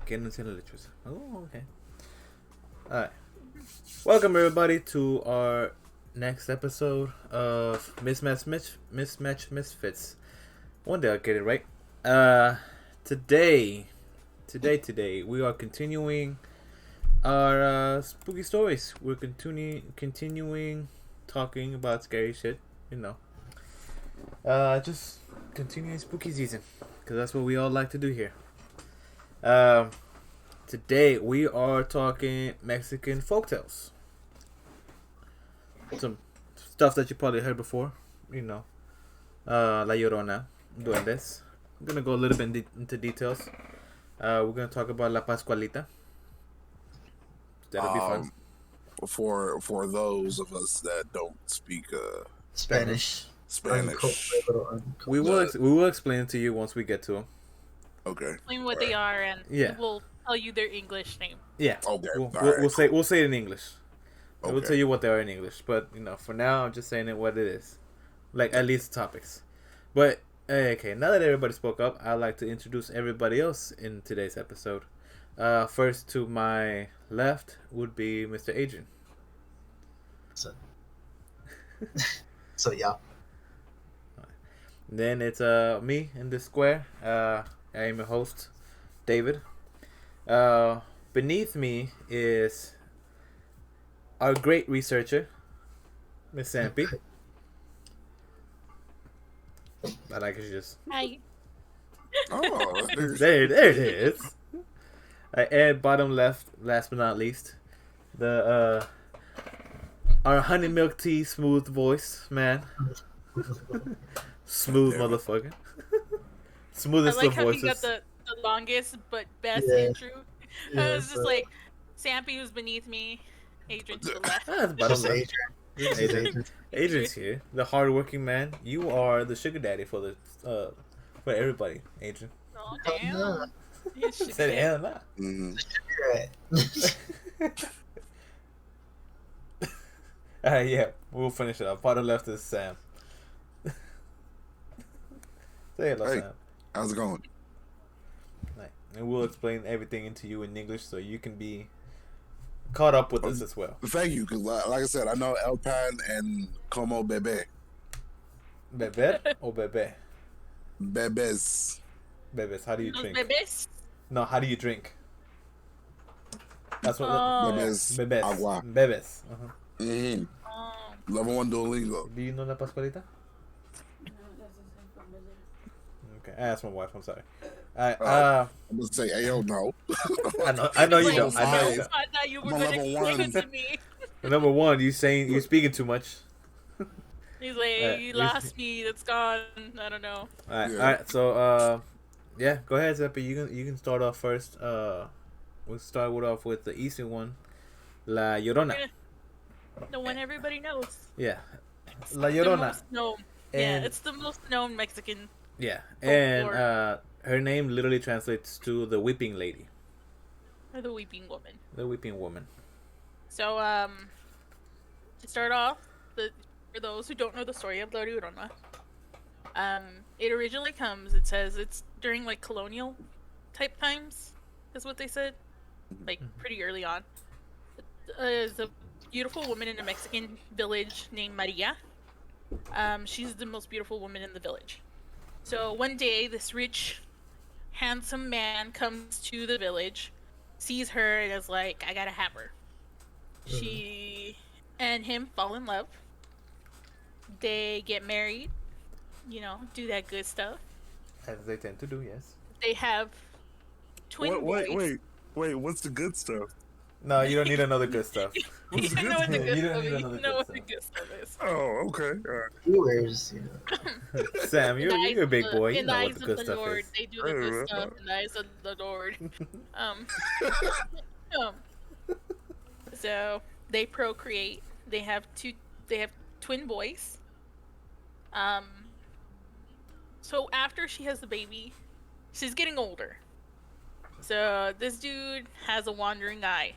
Que no tiene lechuza. Oh, okay. Alright. Welcome everybody to our next episode of Mismatch Misfits. One day I'll get it right. Today we are continuing our spooky stories. We're continuing talking about scary shit. You know, just continuing spooky season because that's what we all like to do here. Today we are talking Mexican folktales. Some stuff that you probably heard before, you know, La Llorona, Duendes. I'm gonna go a little bit into details. We're gonna talk about La Pascualita. That'll be fun. For those of us that don't speak Spanish. We will explain it to you once we get to them. Okay. Explain what they are, and we'll tell you their English name. Yeah. Okay. We'll say it in English. Okay. We'll tell you what they are in English, but you know, for now, I'm just saying it what it is, like at least topics. But okay, now that everybody spoke up, I'd like to introduce everybody else in today's episode. First to my left would be Mr. Adrian. So yeah. Then it's me in this square. I am your host, David. Beneath me is our great researcher, Miss Sampy. I like it just. Hi. Oh, there it is. And bottom left, last but not least, the our honey milk tea smooth voice man. Smooth motherfucker. Smoothest I like of how voices. he got the longest but best Yeah. intro. Yeah, It's just like Sampy who's beneath me, Adrian to the left. That's bottom Just left. Adrian. Adrian's here, the hardworking man. You are the sugar daddy for the for everybody, Adrian. Oh No. damn. You should Said be. hell nah. Right. Alright, yeah, we'll finish it up. Bottom left is Sam. Say hello, Hey. Sam. how's it going? Right. And we'll explain everything into you in English so you can be caught up with us as well. Thank you, because like I said, I know El Pan and Como Bebe. Bebe or bebe? Bebes. Bebes, how do you Los drink? bebés. No, how do you drink? That's what. Oh. Bebes. Bebes. Agua. Bebes. Uh-huh. Mm-hmm. Oh. Level 1 Duolingo. Do you know La Pascualita? Okay, I asked my wife. I'm sorry. Alright. I'm going to say, Ayo, no. I know you Like, don't. I know you I don't. thought you were I'm a going to level explain one. it to me. Number one, you're speaking too much. He's like, you lost me. That's gone. I don't know. Alright. Yeah. Alright. So yeah, go ahead, Zeppi. You can start off first. We'll start off with the easy one, La Llorona. The one everybody knows. Yeah, La The Llorona. most known. Yeah, And it's the most known Mexican. yeah, and folklore. her name literally translates to the weeping lady, Or the weeping woman. the weeping woman. So, to start off, for those who don't know the story of La Llorona, it originally it says it's during, like, colonial type times, is what they said, like, pretty early on. There's a beautiful woman in a Mexican village named Maria. She's the most beautiful woman in the village. So one day, this rich, handsome man comes to the village, sees her, and is like, I gotta have her. She and him fall in love. They get married, do that good stuff. As they tend to do, yes. They have twin boys. Wait, what's the good stuff? No, you don't need another good stuff. You What's the know what the good good You don't stuff need is. another You know good what the stuff. good stuff is. Oh, okay. All right. Viewers, Sam, you're a big boy. You In the know eyes what the of good the stuff Lord, is. they do the good stuff. In the eyes of the Lord. Um, so they procreate. They have twin boys. So after she has the baby, she's getting older. So this dude has a wandering eye.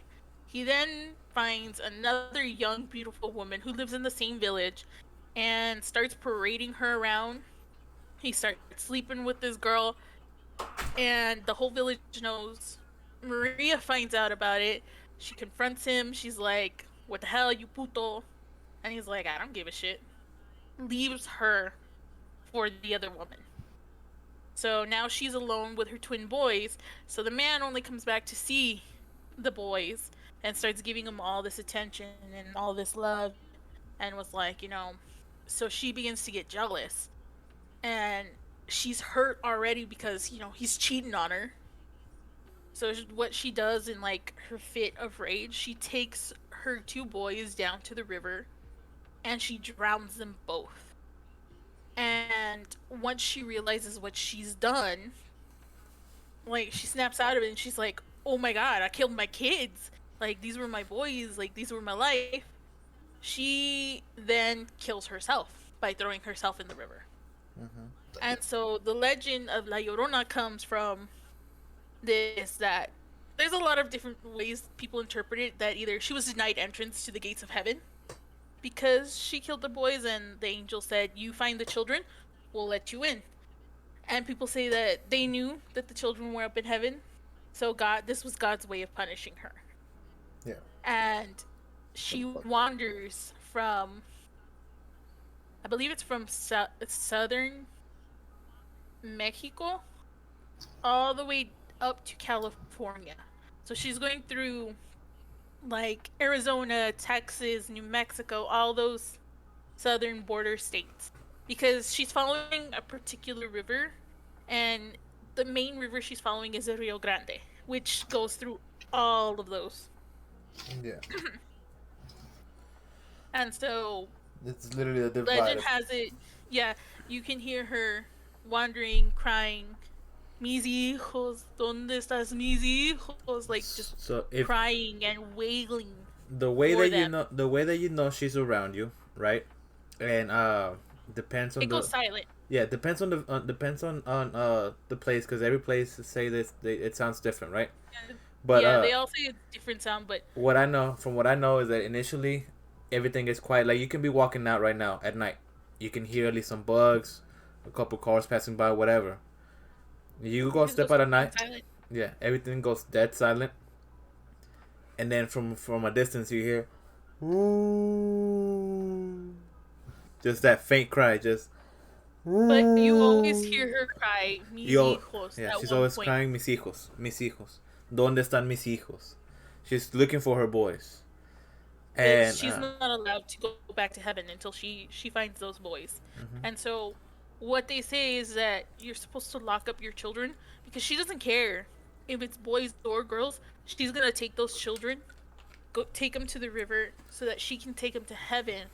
He then finds another young, beautiful woman who lives in the same village and starts parading her around. He starts sleeping with this girl, and the whole village knows Maria finds out about it. She confronts him. She's like, "What the hell, you puto?" And he's like, "I don't give a shit." Leaves her for the other woman. So now she's alone with her twin boys. So the man only comes back to see the boys and starts giving them all this attention and all this love, and was like, so she begins to get jealous, and she's hurt already because he's cheating on her. So what she does in like her fit of rage, she takes her two boys down to the river and she drowns them both. And once she realizes what she's done, like, she snaps out of it and she's like, "Oh my god, I killed my kids. Like, these were my boys, like, these were my life." She then kills herself by throwing herself in the river. And so the legend of La Llorona comes from this, that there's a lot of different ways people interpret it, that either she was denied entrance to the gates of heaven because she killed the boys, and the angel said, "You find the children, we'll let you in." And people say that they knew that the children were up in heaven, so this was God's way of punishing her. Yeah. And she wanders from, I believe it's from southern Mexico all the way up to California. So she's going through like Arizona, Texas, New Mexico, all those southern border states, because she's following a particular river, and the main river she's following is the Rio Grande, which goes through all of those. Yeah. And so It's literally a divide. legend has it, you can hear her wandering, crying, "Mis hijos, ¿dónde estás mis hijos?" Like, just crying and wailing. The way that you know she's around you, right? And depends on it goes silent. Yeah, depends on the place, because every place say this, it sounds different, right? But they all say a different sound. But from what I know is that initially everything is quiet. Like, you can be walking out right now at night, you can hear at least some bugs, a couple cars passing by, whatever. You go step out at night, yeah, everything goes dead silent, and then from a distance you hear, "Ooh," just that faint cry, just. But you always hear her cry, "Mis hijos." Yeah, she's always crying, "Mis hijos, mis hijos. ¿Dónde están mis hijos?" She's looking for her boys. And she's not allowed to go back to heaven until she finds those boys. And so what they say is that you're supposed to lock up your children, because she doesn't care if it's boys or girls. She's gonna take those children, go take them to the river so that she can take them to heaven,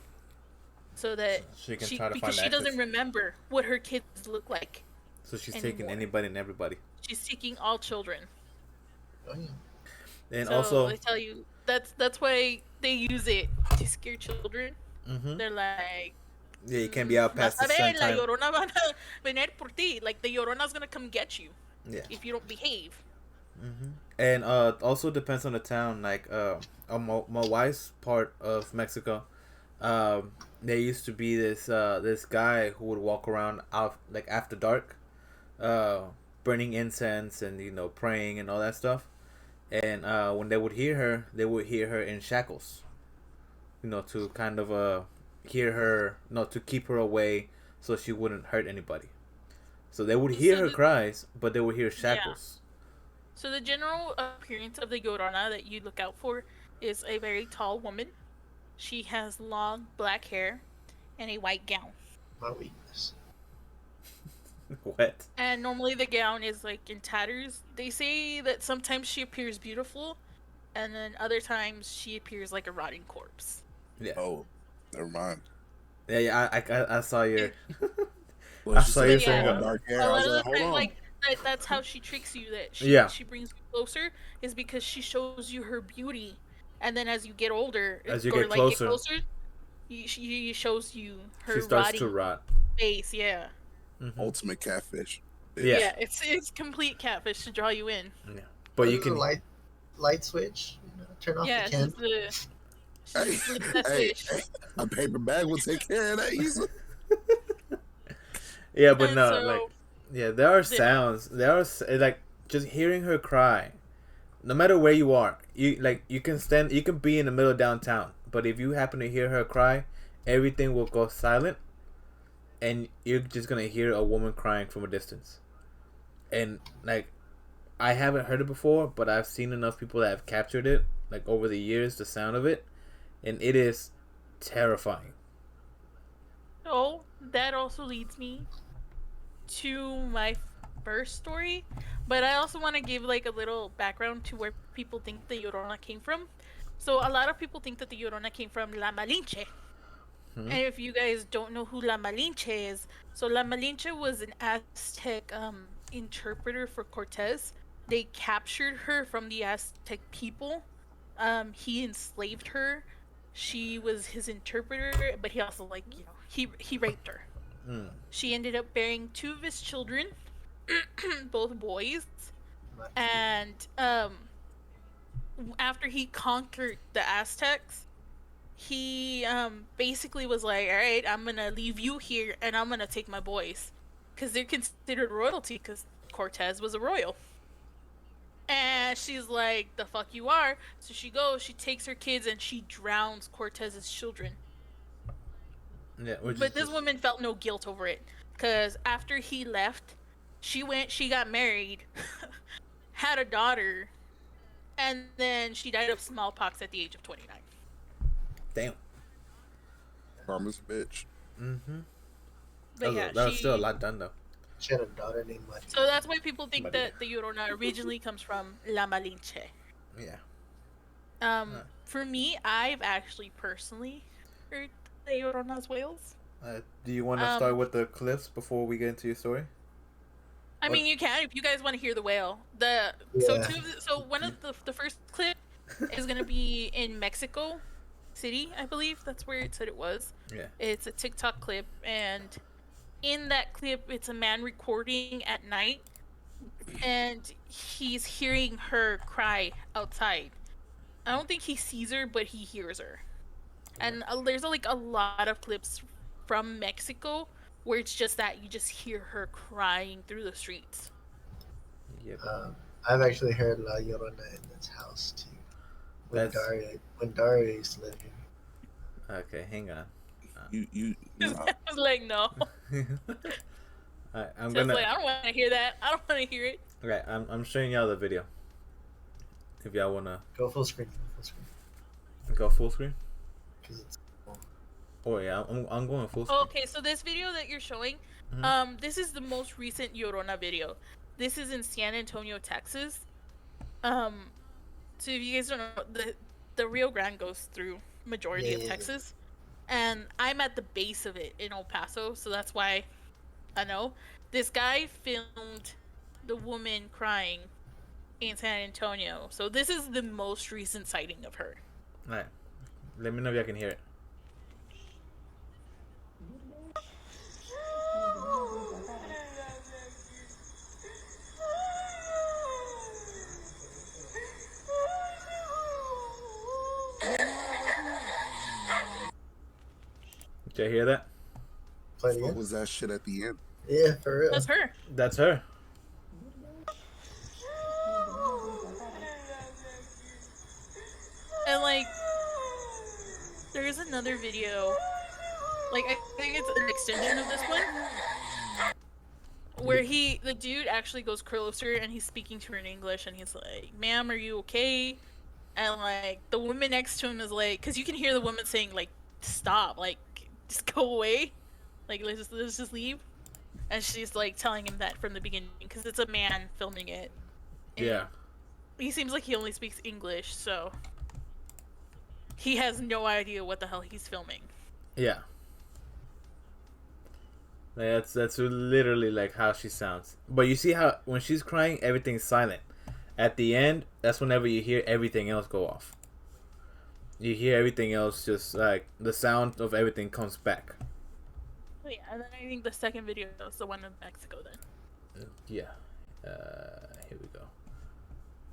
so that she can try to because find she doesn't remember what her kids look like. So she's taking anybody and everybody. She's seeking all children. Oh, yeah. And so also, I tell you, that's why they use it to scare children. They're like, yeah, you can't be out past the sun time. La Llorona van a venir por ti. Like, the Llorona's gonna come get you. Yeah. If you don't behave. And also depends on the town. Like, on my wife's part of Mexico, there used to be this guy who would walk around out like after dark, burning incense and praying and all that stuff. And when they would hear her in shackles, to kind of hear her, to keep her away so she wouldn't hurt anybody. So they would hear her cries, but they would hear shackles. Yeah. So the general appearance of the Llorona that you look out for is a very tall woman. She has long black hair and a white gown. My weakness. What? And normally the gown is like in tatters. They say that sometimes she appears beautiful, and then other times she appears like a rotting corpse. Yeah. Oh, never mind. Yeah. I saw your. Well, I saw you saying dark hair. A I lot was of like, the hold time, on. like that's how she tricks you. That she brings you closer is because she shows you her beauty, and then as you get older, as you get closer, she shows you her. She starts to rot. Face, yeah. Ultimate catfish. Yeah, it's complete catfish to draw you in. Yeah, but you can light switch. Turn off the candle. Hey, a paper bag will take care of that easily. Yeah, but no, there are sounds. There are like just hearing her cry, no matter where you are, you can stand, you can be in the middle of downtown, but if you happen to hear her cry, everything will go silent, and you're just gonna hear a woman crying from a distance. And like, I haven't heard it before, but I've seen enough people that have captured it, like over the years, the sound of it, and it is terrifying. So that also leads me to my first story, but I also want to give like a little background to where people think the Llorona came from. So a lot of people think that the Llorona came from La Malinche. And if you guys don't know who La Malinche is, so La Malinche was an Aztec interpreter for Cortez. They captured her from the Aztec people. He enslaved her. She was his interpreter, but he also he raped her. She ended up bearing two of his children, both boys. And after he conquered the Aztecs, he basically was like, all right, I'm gonna leave you here and I'm gonna take my boys, because they're considered royalty, because Cortez was a royal. And she's like, the fuck you are. So she goes, she takes her kids, and she drowns Cortez's children. Yeah, but this woman felt no guilt over it, because after he left, she got married, had a daughter, and then she died of smallpox at the age of 29. Damn. Karma's a bitch. But That was still a lot done though. She had a daughter named Maria. So that's why people think that the Llorona originally comes from La Malinche. Yeah. For me, I've actually personally heard the Llorona's wails. Do you want to start with the clips before we get into your story? I mean, you can if you guys want to hear the wail. So one of the first clip is gonna be in Mexico City, I believe. That's where it said it was. Yeah. It's a TikTok clip, and in that clip, it's a man recording at night, and he's hearing her cry outside. I don't think he sees her, but he hears her. And there's like a lot of clips from Mexico where it's just that you just hear her crying through the streets. Yep. I've actually heard La Llorona in this house too. When Daria used to live here. Okay, hang on. You I was like, no. I'm gonna. Like, I don't want to hear that. I don't want to hear it. Okay, I'm showing y'all the video. If y'all wanna go full screen. Go full screen. It's cool. Oh yeah, I'm going full screen. Okay, so this video that you're showing, this is the most recent Llorona video. This is in San Antonio, Texas. So if you guys don't know, the Rio Grande goes through majority of Texas. And I'm at the base of it in El Paso, so that's why I know. This guy filmed the woman crying in San Antonio. So this is the most recent sighting of her. Alright. Let me know if y'all can hear it. Did you hear that? What was that shit at the end? Yeah, for real. That's her. That's her. And like, there's another video. Like, I think it's an extension of this one, where the dude actually goes closer and he's speaking to her in English, and he's like, "Ma'am, are you okay?" And like, the woman next to him is like, because you can hear the woman saying like, "Stop, like, just go away, like let's just leave." And she's like telling him that from the beginning, because it's a man filming it. And yeah. He seems like he only speaks English, so he has no idea what the hell he's filming. Yeah. That's literally like how she sounds. But you see how when she's crying, everything's silent. At the end, that's whenever you hear everything else go off. You hear everything else, just like the sound of everything comes back. Yeah, and then I think the second video is the one in Mexico then. Yeah. Here we go.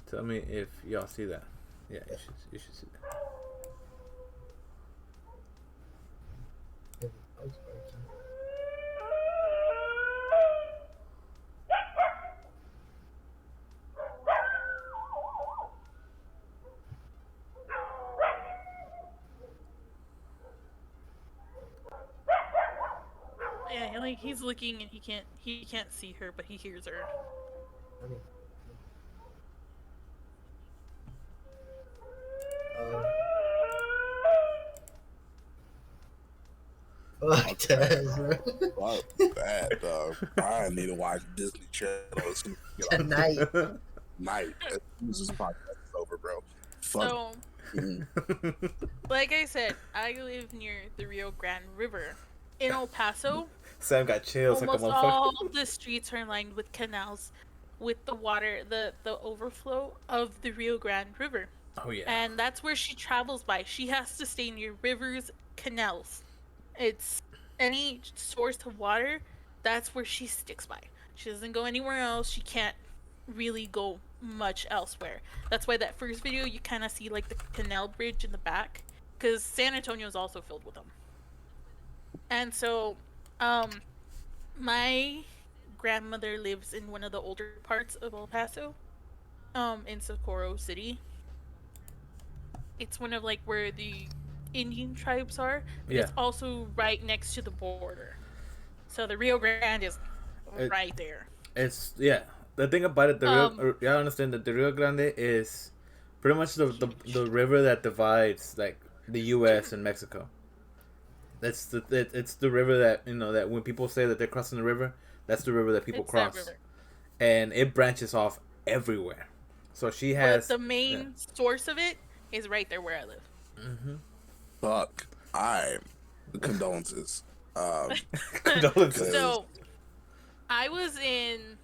Tell me if y'all see that. Yeah, you should see that. Like he's looking and he can't see her, but he hears her. Fuck Taz, bro. Fuck that, dog. I need to watch Disney Channel as soon as we get Tonight. off night. As soon as this podcast is over, bro. Fuck. So, like I said, I live near the Rio Grande River. In El Paso, Sam got chills like a almost motherfucker. all the streets are lined with canals, with the water, the overflow of the Rio Grande River. Oh yeah. And that's where she travels by. She has to stay near rivers, canals. It's any source of water, that's where she sticks by. She doesn't go anywhere else. She can't really go much elsewhere. That's why that first video you kind of see like the canal bridge in the back, because San Antonio is also filled with them. And so, my grandmother lives in one of the older parts of El Paso, in Socorro City. It's one of like where the Indian tribes are, but it's also right next to the border. So the Rio Grande is right there. It's The thing about it, you understand that the Rio Grande is pretty much the river that divides like the U.S. and Mexico. It's the river that that when people say that they're crossing the river, that's the river that people cross, that and it branches off everywhere. So she has the main source of it is right there where I live. Mm-hmm. Fuck. Condolences. Condolences. So, I was in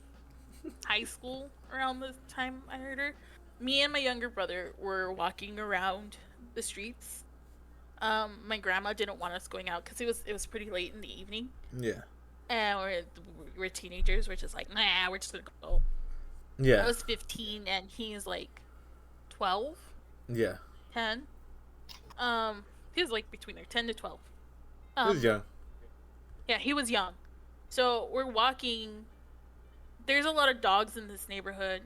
high school around the time I heard her. Me and my younger brother were walking around the streets. My grandma didn't want us going out because it was pretty late in the evening. Yeah. And we're teenagers. We're just like, nah, we're just gonna go. Yeah. I was 15 and he's like 12. Yeah. 10. He was like between there, 10 to 12. He was young. Yeah, he was young. So we're walking. There's a lot of dogs in this neighborhood.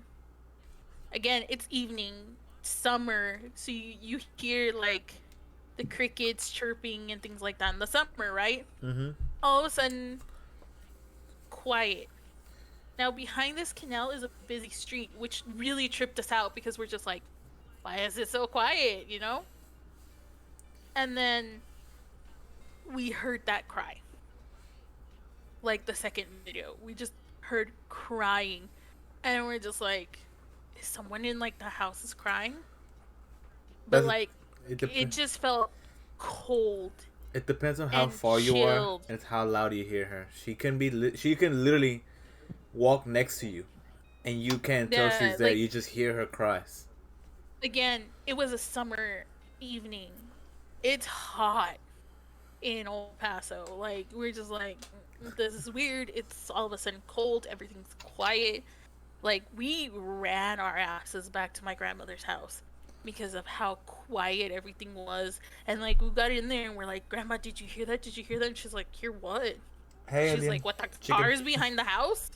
Again, it's evening, summer, so you hear like the crickets chirping and things like that in the summer, right? Mm-hmm. All of a sudden, quiet. Now behind this canal is a busy street, which really tripped us out because we're just like, why is it so quiet, you know? And then we heard that cry. Like the second video, we just heard crying, and we're just like, is someone in like the house is crying? But like, it just felt cold. It depends on how far you are and how loud you hear her. She can literally walk next to you, and you can't tell she's there. Like, you just hear her cries. Again, it was a summer evening. It's hot in El Paso. Like, we're just like, this is weird. It's all of a sudden cold. Everything's quiet. Like, we ran our asses back to my grandmother's house because of how quiet everything was. And like, we got in there and we're like, Grandma, did you hear that? Did you hear that? And she's like, hear what? Hey, she's like, what, the cars behind the house?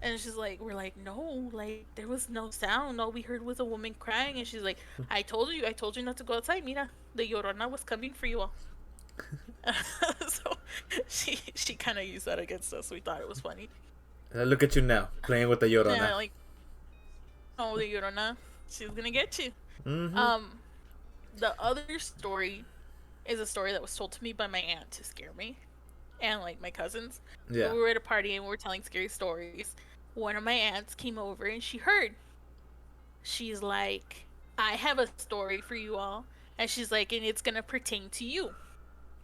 And she's like, we're like, no, like, there was no sound. All we heard was a woman crying. And she's like, I told you not to go outside. Mira, the Llorona was coming for you all. So she kind of used that against us. We thought it was funny. Look at you now, playing with the Llorona. Yeah, like, oh, the Llorona, she's gonna get you. Mm-hmm. The other story is a story that was told to me by my aunt to scare me, and like my cousins. Yeah. We were at a party and we were telling scary stories. One of my aunts came over and she heard. She's like, I have a story for you all, and she's like, and it's gonna pertain to you.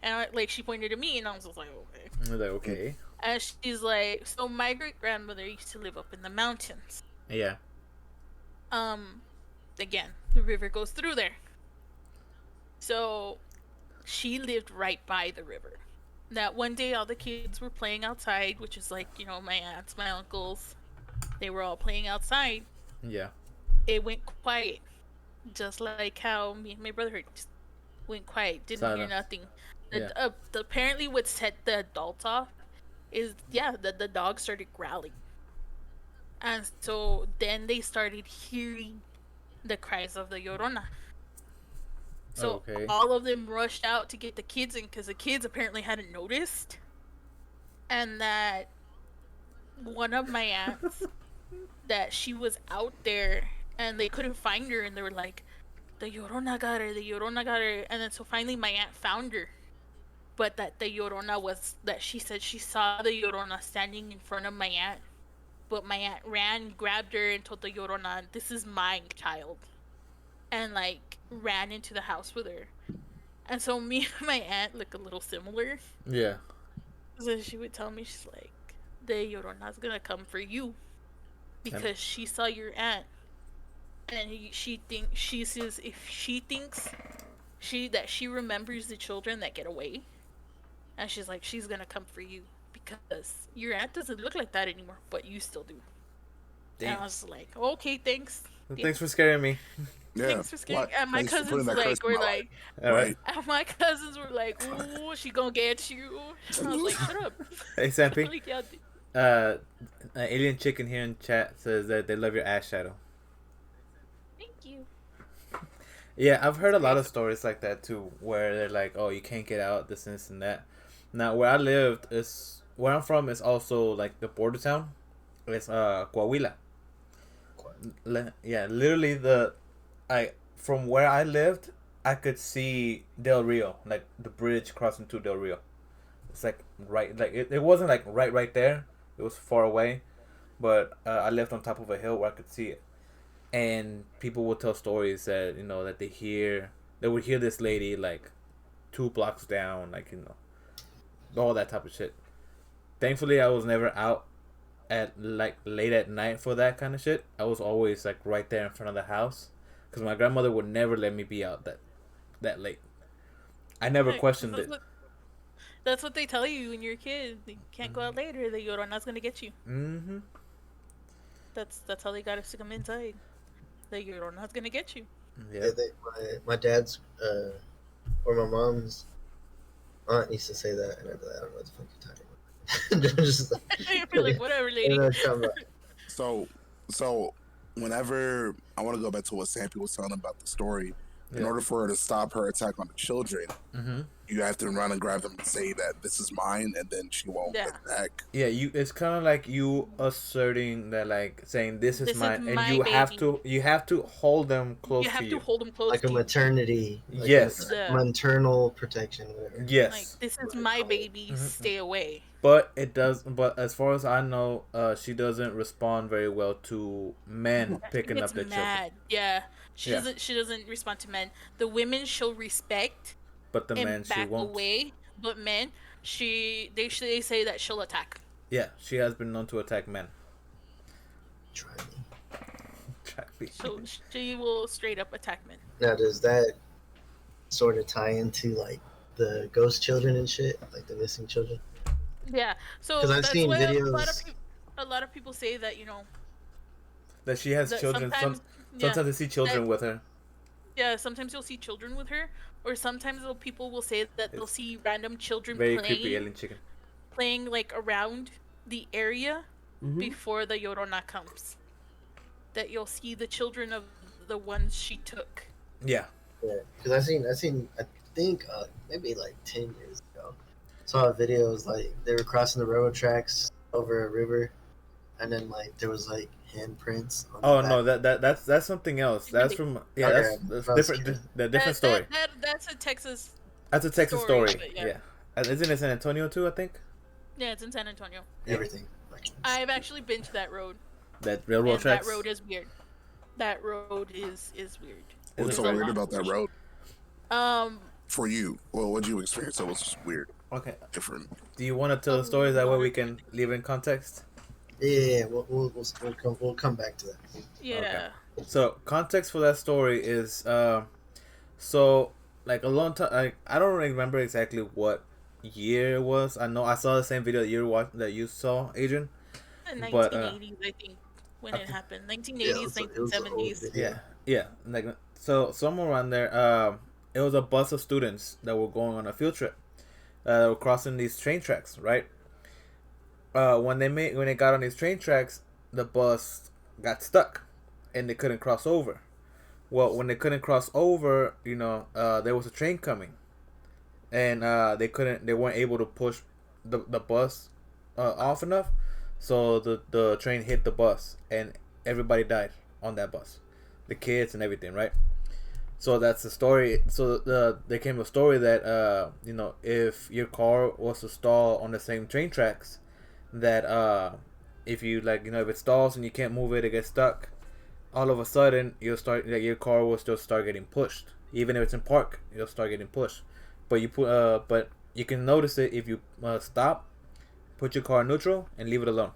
And like, she pointed at me, and I was just like, okay. I was like, okay. And she's like, so my great grandmother used to live up in the mountains. Yeah. Again, the river goes through there. So she lived right by the river. That one day, all the kids were playing outside, which is like, you know, my aunts, my uncles, they were all playing outside. Yeah. It went quiet, just like how me and my brother heard. Just went quiet, didn't hear nothing. Apparently, what set the adults off is the dog started growling, and so then they started hearing the cries of the Llorona. So all of them rushed out to get the kids in because the kids apparently hadn't noticed, and that one of my aunts, that she was out there and they couldn't find her, and they were like, the Llorona got her, the Llorona got her. And then so finally my aunt found her. But that the Llorona was, that she said she saw the Llorona standing in front of my aunt. But my aunt ran, grabbed her, and told the Llorona, this is my child. And like ran into the house with her. And so me and my aunt look a little similar. Yeah. So she would tell me, she's like, the Llorona's gonna come for you. Because she saw your aunt. And she says if she thinks that she remembers the children that get away, and she's like, she's gonna come for you because your aunt doesn't look like that anymore, but you still do. Damn. And I was like, okay, thanks. Thanks for scaring me. Yeah. Thanks for scaring. And my Thanks for cousins putting that curse were in my like, All right. and my cousins were like, ooh, she gonna get you. I was like, shut up. Hey, Sampi. Like, yeah, Alien Chicken here in chat says that they love your ass shadow. thank you. Yeah, I've heard a lot of stories like that too, where they're like, "Oh, you can't get out, this and that." Now, where I'm from is also like the border town. It's Coahuila. Yeah, literally from where I lived, I could see Del Rio, like the bridge crossing to Del Rio. It's like right, like it wasn't like right there. It was far away, but I lived on top of a hill where I could see it. And people would tell stories that that they would hear this lady like 2 blocks down, like all that type of shit. Thankfully, I was never out at like late at night for that kind of shit. I was always like right there in front of the house, because my grandmother would never let me be out that late. I never questioned it. That's what they tell you when you're a kid. You can't go out later. The Llorona's gonna get you. Mm-hmm. That's how they got us to come inside. The Llorona's gonna get you. Yeah, my dad's or my mom's aunt used to say that, and I'd be like, I don't know what the fuck you're talking about. Just You're like, whatever, lady. So whenever I want to go back to what Sampi was telling about the story, in order for her to stop her attack on the children, you have to run and grab them and say that this is mine, and then she won't attack. Yeah, it's kind of like you asserting that, like saying this is mine, and you baby. have to hold them close to you. You have to hold them close, like a maternity. Like yes, maternal protection. Whatever. Yes, like this is my baby. Stay away. But it does. But as far as I know, she doesn't respond very well to men picking up their children. Yeah, she doesn't respond to men. The women she'll respect, but the men she won't. Away. But men, they say that she'll attack. Yeah, she has been known to attack men. Try me. So she will straight up attack men. Now, does that sort of tie into like the ghost children and shit, like the missing children? Yeah, so because I've seen videos. A lot of people say that that she has children. Sometimes they see children with her. Yeah, sometimes you'll see children with her, or sometimes people will say that they'll see random children creepy alien chicken playing like around the area before the Llorona comes. That you'll see the children of the ones she took. Yeah, because I seen I think maybe like 10 years ago, saw videos like they were crossing the railroad tracks over a river, and then like there was like handprints. Oh no, that's something else. That's from that's different. The different story. That's a Texas. That's a Texas story. Yeah. Isn't it San Antonio too? I think. Yeah, it's in San Antonio. Everything. I've actually been to that road. That railroad tracks. That road is weird. That road is weird. What's so weird about that road? For you, well, what did you experience that was weird? Okay. Different. Do you want to tell the story that way we can leave in context? Yeah, we'll come back to that. Yeah. Okay. So context for that story is so like a long time. Like, I don't remember exactly what year it was. I know I saw the same video that you saw, Adrian. In 1980s, I think, when it happened. 1980s, 1970s. Yeah. Like somewhere around there. It was a bus of students that were going on a field trip. They were crossing these train tracks, right? When they got on these train tracks, the bus got stuck, and they couldn't cross over. Well, when they couldn't cross over, there was a train coming, and they weren't able to push the bus off enough, so the train hit the bus and everybody died on that bus, the kids and everything, right? So that's the story. So there came a story that if your car was to stall on the same train tracks, that if you if it stalls and you can't move it, it gets stuck. All of a sudden, you'll start your car will still start getting pushed, even if it's in park. You'll start getting pushed, but you can notice it if you stop, put your car in neutral, and leave it alone.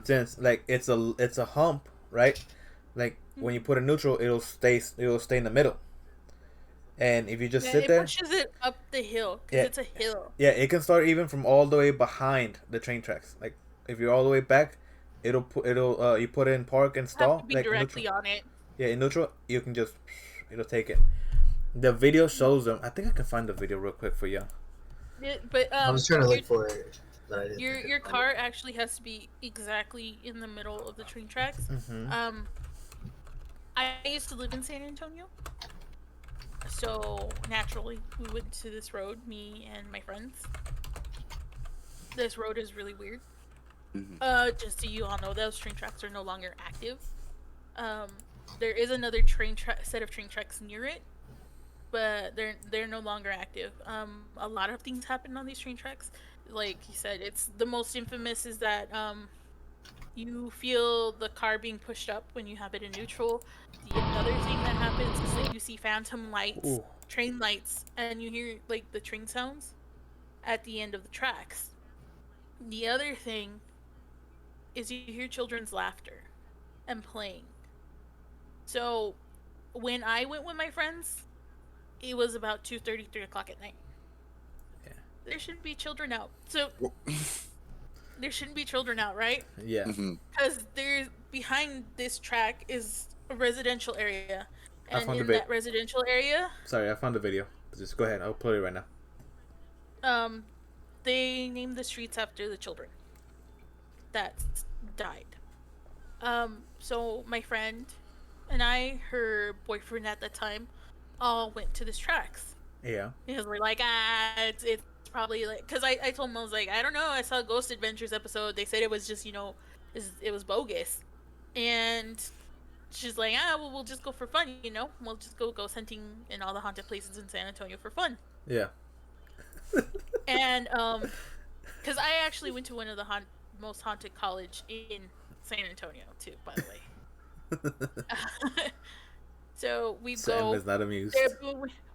Since it's a hump, right? Like when you put it neutral, it'll stay in the middle. And if you just sit there, it pushes it up the hill because yeah, it's a hill. Yeah, it can start even from all the way behind the train tracks. Like if you're all the way back, you put it in park and stall. Have to be like directly neutral. on it. Yeah, in neutral, you can just it'll take it. The video shows them. I think I can find the video real quick for you. But I was trying to look for it. Your car actually has to be exactly in the middle of the train tracks. Mm-hmm. I used to live in San Antonio, so naturally we went to this road, me and my friends. This road is really weird. Just so you all know, those train tracks are no longer active. There is another set of train tracks near it, but they're no longer active. A lot of things happen on these train tracks. Like you said, it's the most infamous is that you feel the car being pushed up when you have it in neutral. The other thing that happens is that you see phantom lights, train lights, and you hear like the train sounds at the end of the tracks. The other thing is you hear children's laughter and playing. So when I went with my friends, it was about 2:30, 3 o'clock at night. Yeah. There shouldn't be children out. So there shouldn't be children out, right? Yeah. Because there's behind this track is a residential area, and in that residential area. Sorry, I found the video. Just go ahead. I'll play it right now. They named the streets after the children that died. So my friend and I, her boyfriend at the time, all went to this tracks. Yeah. Because we're like, it's probably like, because I told him, I was like, I don't know, I saw a Ghost Adventures episode, they said it was just, it was bogus. And she's like, well, we'll just go for fun, we'll just go ghost hunting in all the haunted places in San Antonio for fun. Yeah. And because I actually went to one of the most haunted college in San Antonio too, by the way. So we Sam go. is not amused.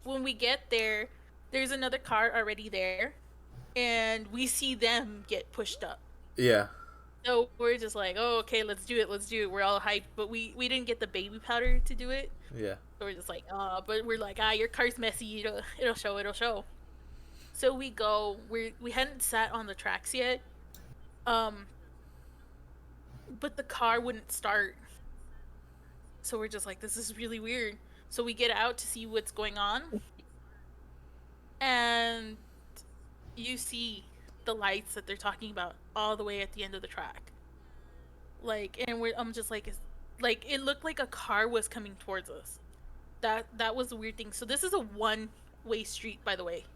When we get there, there's another car already there, and we see them get pushed up. Yeah. So we're just like, oh, okay, let's do it. We're all hyped, but we didn't get the baby powder to do it. Yeah. So we're just like, but we're like, your car's messy. It'll show. So we go. We hadn't sat on the tracks yet. But the car wouldn't start. So we're just like, this is really weird. So we get out to see what's going on. And you see the lights that they're talking about all the way at the end of the track. I'm just like, it looked like a car was coming towards us. That was the weird thing. So this is a one-way street, by the way.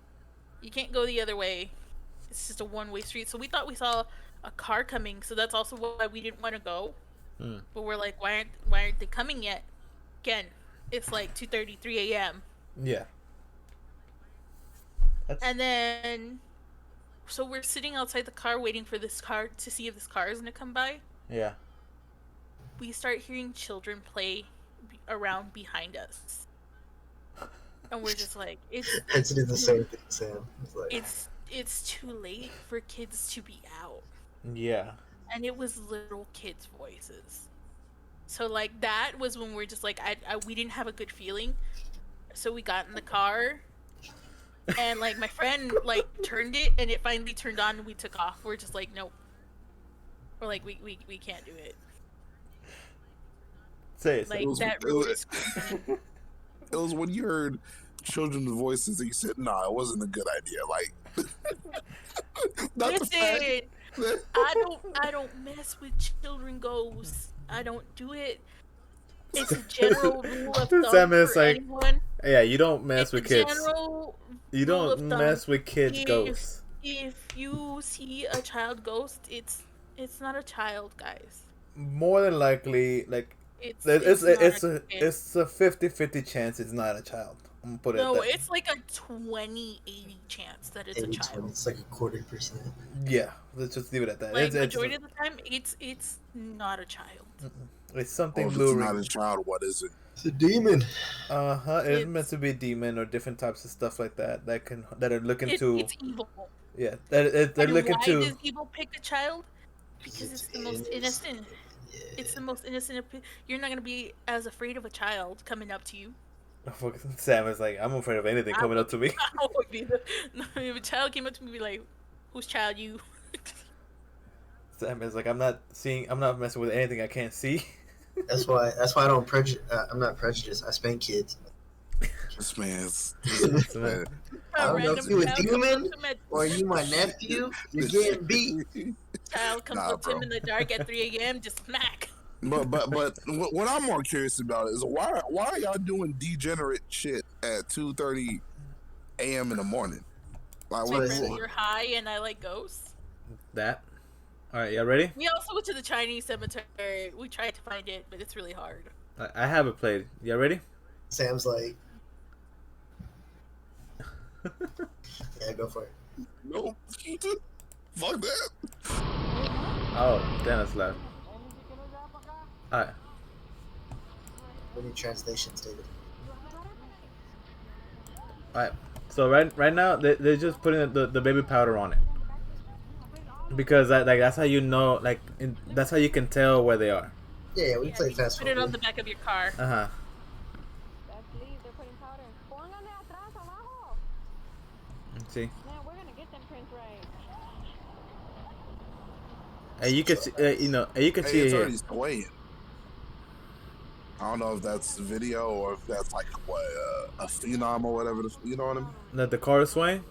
You can't go the other way. It's just a one-way street. So we thought we saw a car coming. So that's also why we didn't want to go. But we're like, why aren't they coming yet? Again, it's like 2:30, 3 a.m. Yeah. And then, so we're sitting outside the car waiting for this car to see if this car is gonna come by. Yeah. We start hearing children play around behind us, and we're just like, I did the same thing, Sam. It's too late for kids to be out. Yeah. And it was little kids' voices. So like that was when we're just like, we didn't have a good feeling. So we got in the car, and like my friend like turned it, and it finally turned on, and we took off. We're just like, nope. We're like, we can't do it. Say it. Like it was when you heard children's voices and you said, "Nah, it wasn't a good idea." Like, listen. I don't mess with children ghosts. I don't do it. It's a general rule of thumb for anyone. Yeah, you don't mess with kids. You don't mess with kids' ghosts. if you see a child ghost, it's not a child, guys. More than likely, like It's it's not it's a a kid. it's a 50-50 chance it's not a child. I'm gonna put it No, at that. it's like a 20-80 chance that it's a 80, child. it's like a 40%. Yeah, let's just leave it at that. Like It's majority of the time, it's not a child. it's Or something if it's not luring. a child, what is it? It's a demon. It's meant to be demon or different types of stuff like that that are looking to It's evil. yeah they're And looking why to does evil pick a child? Because it's the most innocent. Yeah. It's the most innocent. You're not gonna be as afraid of a child coming up to you. Sam is like, I'm afraid of anything coming up to me. I would be if a child came up to me, be like, "Whose child you?" Sam is like, I'm not messing with anything I can't see. That's why I don't I'm not prejudiced. I spank kids. This man's. Man. I don't know if you a child comes demon up to me- or you my nephew. You're getting beat. Child comes Nah, up to him bro. in the dark at 3 a.m. Just smack. But what I'm more curious about is why are y'all doing degenerate shit at 2:30 a.m. in the morning? Like What what is is it? it? You're high and I like ghosts. That. All right, y'all ready? We also went to the Chinese cemetery. We tried to find it, but it's really hard. I have it played. Y'all ready? Sam's like, yeah, go for it. No, fuck that. Oh, damn, that's loud. All right. What do you translation stated? All right. So right now they're just putting the baby powder on it because that's how you know that's how you can tell where they are. Yeah, we play you fast put it on forward. the back of your car. Uh-huh. Let's see. And you can see, you can Hey, see it it's here. already swaying. I don't know if that's video or if that's like what a phenom or whatever. You know what I mean? That the car is swaying.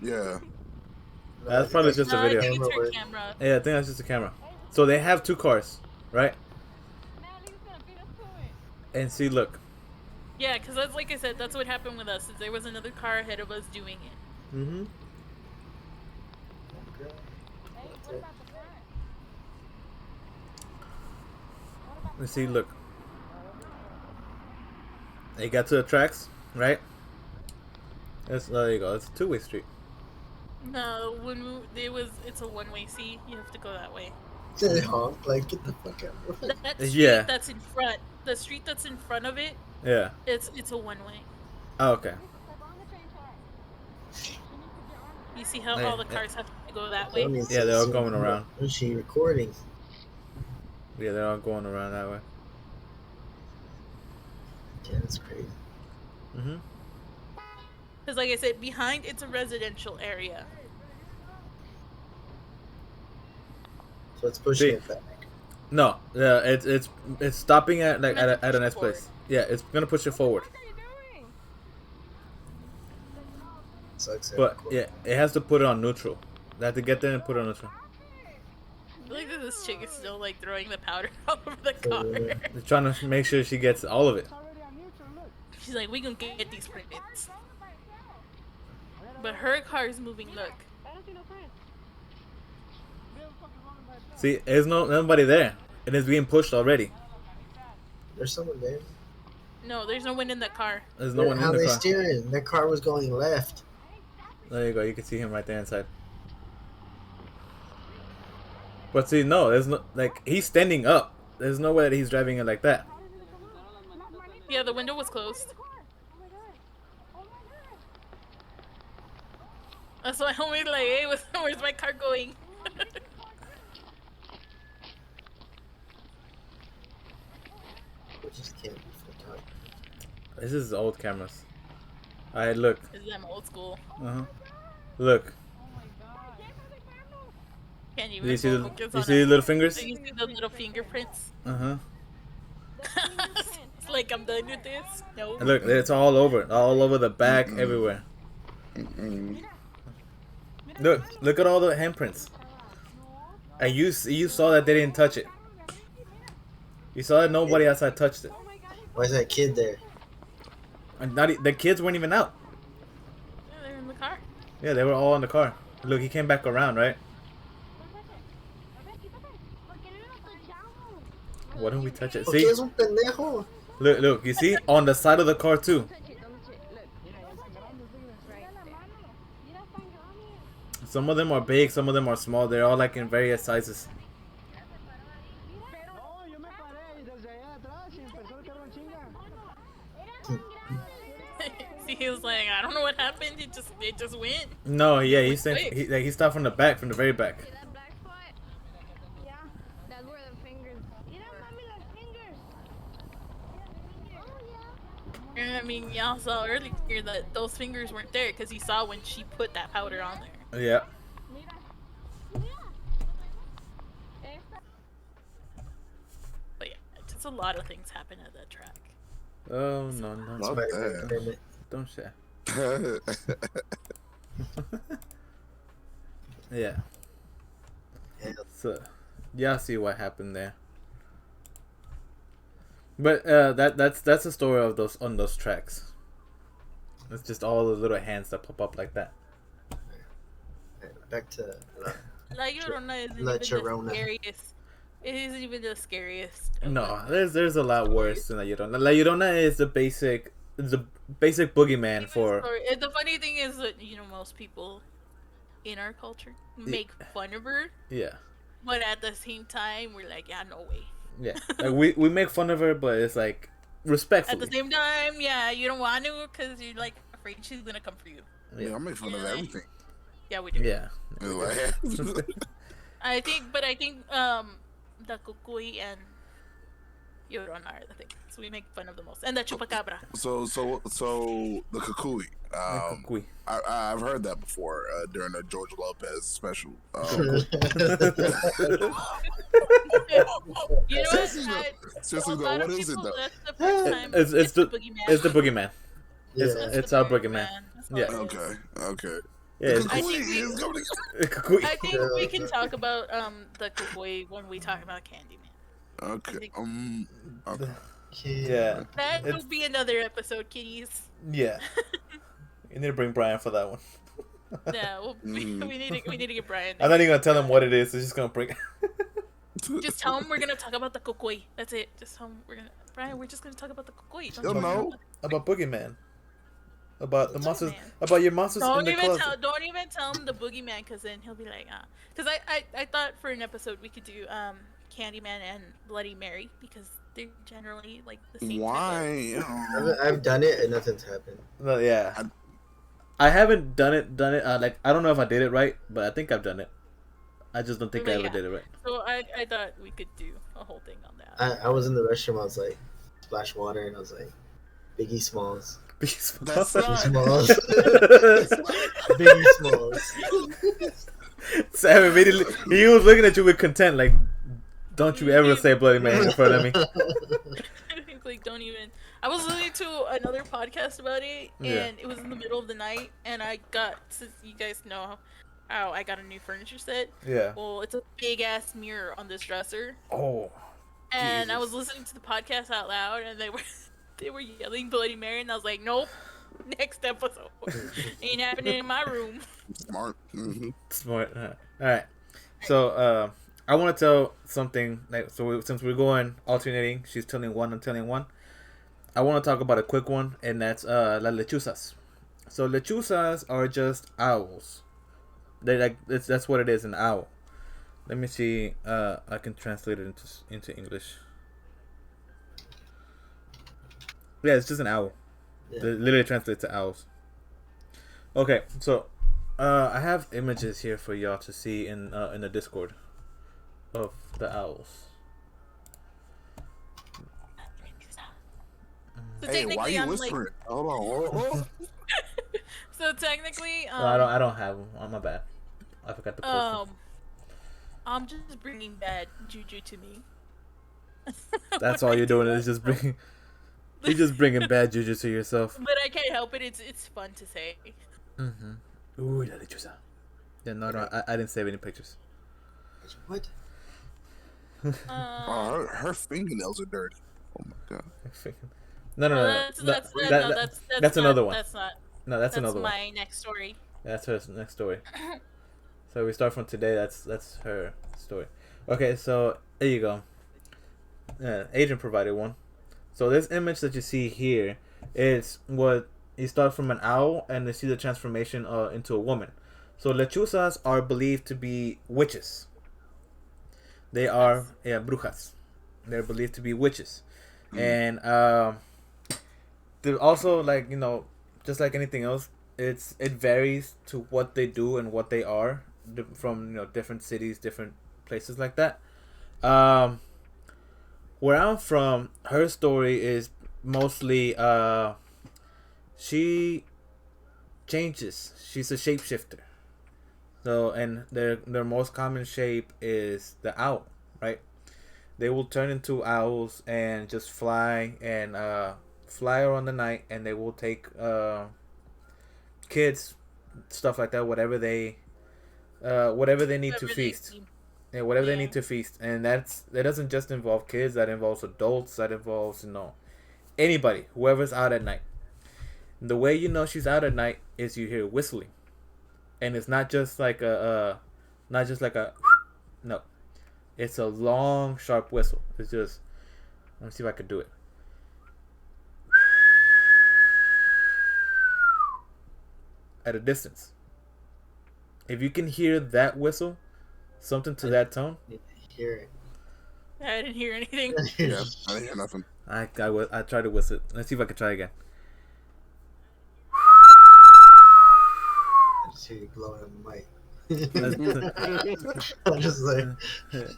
Yeah. That's probably just a I video. think it's her Camera camera. Yeah, I think that's just a camera. So they have two cars, right? And see, look. Yeah, because that's like I said, that's what happened with us. Is there was another car ahead of us doing it. Mm-hmm. Let's see, look. They got to the tracks, right? There you go. It's a two-way street. No, it's a one-way seat. You have to go that way. They honk, like, get the fuck out. That street Yeah. that's in front, the street that's in front of it, Yeah. it's a one-way. Oh, okay. You see how Yeah, all the cars have to go that way? Yeah, they're all going around. Is she recording? Yeah, they're all going around that way. Yeah, that's crazy. Mm-hmm. Because like I said, behind it's a residential area. So it's pushing See. it back. No, it's stopping at like at a nice place. Yeah, it's gonna push it forward. Sucks. But yeah, it has to put it on neutral. They have to get there and put it on neutral. Look at this chick is still like throwing the powder all over the car. They're trying to make sure she gets all of it. She's like, we gonna get these prints. But her car is moving, look. See, there's nobody there. It is being pushed already. There's someone there. No, there's no one in that car. There's no one How in the they car. steering? Their car was going left. There you go. You can see him right there inside. But see, no, there's no he's standing up. There's no way that he's driving it like that. Yeah, the window was closed. That's why I'm always like, hey, where's my car going? We just can't be full time. This is old cameras. Alright, look. This is them old school. Uh-huh. Look. Can't Do even you see the focus you on see the it. little fingers? Do you see the little fingerprints? Uh-huh. It's like I'm done with this. No. And look, it's all over the back, everywhere. Look at all the handprints. And you saw that they didn't touch it. You saw that nobody outside touched it. Why is that kid there? And the kids weren't even out. Yeah, they're in the car. Yeah, they were all in the car. Look, he came back around, right? Why don't we touch it? See? Es un pendejo. Look, you see? On the side of the car, too. Some of them are big, some of them are small. They're all like in various sizes. See, he was like, I don't know what happened. It just went. No, yeah, he stopped from the back, from the very back. And I mean, y'all saw earlier that those fingers weren't there because he saw when she put that powder on there. Yeah. But yeah, just a lot of things happen at that track. Oh, no. Love that. Don't share. Yeah. So, yeah, I see what happened there. But that's the story of those on those tracks. It's just all the little hands that pop up like that. Back to La Llorona isn't La even Llorona. the scariest. It isn't even the scariest. of No, the- there's a lot worse than La Llorona. La Llorona is the basic boogeyman for. And the funny thing is that most people in our culture make fun of her, Yeah. but at the same time we're like, yeah, no way. Yeah, like we make fun of her, but it's like respectfully. At the same time, yeah, you don't want to because you're like afraid she's gonna come for you. Yeah, I make fun of everything. Yeah, we do. Yeah. Like, I think the Kukui and Llorona are the thing. So we make fun of the most, and the Chupacabra. so the Kukui. Kukui. I've heard that before during the George Lopez special. You know what? Seriously A though, lot what of is it people, though? that's the first time It's the boogeyman. It's the boogeyman. Yeah. It's our boogeyman. That's all Yeah. it is. Okay. Yeah. The I Kukui think we- is coming. Kukui. I think we can talk about the Kukui when we talk about Candyman. Okay. Okay. Yeah. That It's- will be another episode, kitties. Yeah. You need to bring Brian for that one. Yeah, we need to get Brian. I'm not even gonna tell him what it is. It's just gonna bring. Just tell him we're gonna talk about the Kukui. That's it. Just tell him Brian, we're just gonna talk about the Kukui. You'll know. About boogeyman. About the Boogeyman. monsters. About your monsters in the closet. Don't even tell him the boogeyman, because then he'll be like, Because I thought for an episode we could do Candyman and Bloody Mary, because they're generally like the same. Why? I've done it and nothing's happened. No, yeah. I haven't done it. Like I don't know if I did it right, but I think I've done it. I just don't think I ever did it right. So I thought we could do a whole thing on that. I was in the restroom. I was like, splash water, and I was like, Biggie Smalls. That's Biggie not- Smalls. Biggie Smalls. Sam immediately he was looking at you with content, like, don't you ever say Bloody Mary in front of me. Like, don't even. I was listening to another podcast about it, and Yeah. it was in the middle of the night, and I got, since you guys know how I got a new furniture set. Yeah. Well, it's a big ass mirror on this dresser, Oh. and I Jesus. was listening to the podcast out loud, and they were yelling Bloody Mary, and I was like, nope, next episode ain't happening in my room. Smart. Mm-hmm. Smart. All right. So I want to tell something. Like, since we're going alternating, she's telling one, I'm telling one. I want to talk about a quick one, and that's la lechusas. So lechusas are just owls. They like that's what it is, an owl. Let me see. I can translate it into English. Yeah, it's just an owl. Yeah. They literally translate to owls. Okay, so I have images here for y'all to see in the Discord of the owls. So Hey, why technically, you I'm whispering? like, Hold on. so technically, No, I don't have them. Oh, my bad. I forgot to post them. I'm just bringing bad juju to me. That's all you're doing is just bringing. You're just bringing bad juju to yourself. But I can't help it. It's fun to say. Mm-hmm. Ooh, la lechuza. Yeah, no, I didn't save any pictures. What? Oh, her fingernails are dirty. Oh my god. No. That's not, another one. That's not. No, that's That's another one. my next story. That's her next story. So we start from today. That's her story. Okay, so there you go. Adrian provided one. So this image that you see here is what you start from an owl and you see the transformation into a woman. So lechusas are believed to be witches. They are brujas. They're believed to be witches, and they're also like just like anything else. It varies to what they do and what they are from different cities, different places like that. Um, where I'm from, her story is mostly she changes. She's a shapeshifter. So and their most common shape is the owl, right? They will turn into owls and just fly and fly around the night, and they will take kids, stuff like that, whatever they need to feast. Yeah, whatever they need to feast, and that doesn't just involve kids. That involves adults. That involves anybody, whoever's out at night. The way you know she's out at night is you hear whistling, and it's not just like not just like a, no, it's a long sharp whistle. It's just, let me see if I could do it. At a distance. If you can hear that whistle, something to that tone. Hear it. I didn't hear anything. Yeah, I didn't hear nothing. I tried to whistle it. Let's see if I can try again. I just hear you blowing on the mic. I'm just like,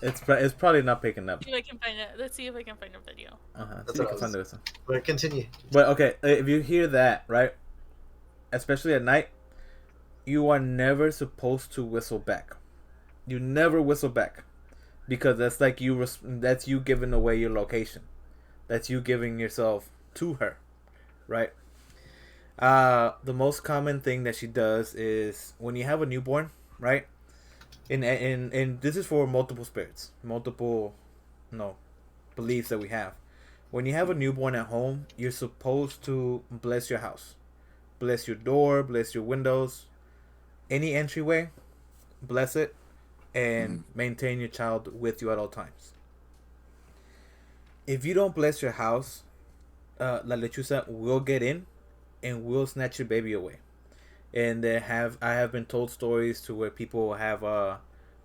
it's probably not picking up. See if I can find it. Let's see if I can find a video. See if I can find the whistle. But continue. But okay, if you hear that, right, especially at night, you are never supposed to whistle back. You never whistle back, because that's like that's you giving away your location. That's you giving yourself to her, right? The most common thing that she does is when you have a newborn, right? And this is for multiple spirits, multiple beliefs that we have. When you have a newborn at home, you're supposed to bless your house, bless your door, bless your windows, any entryway, bless it, and maintain your child with you at all times. If you don't bless your house, La Lechusa will get in and will snatch your baby away. And I have been told stories to where people have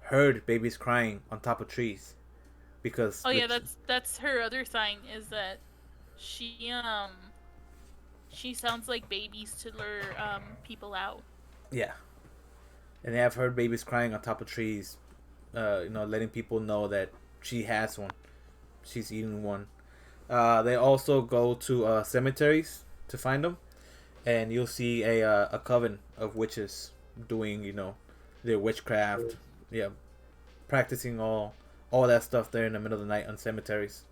heard babies crying on top of trees because. Oh yeah, that's her other sign, is that she sounds like babies to lure people out. Yeah, and they have heard babies crying on top of trees, letting people know that she has one, she's eating one. They also go to cemeteries to find them, and you'll see a coven of witches doing their witchcraft, practicing all that stuff there in the middle of the night on cemeteries.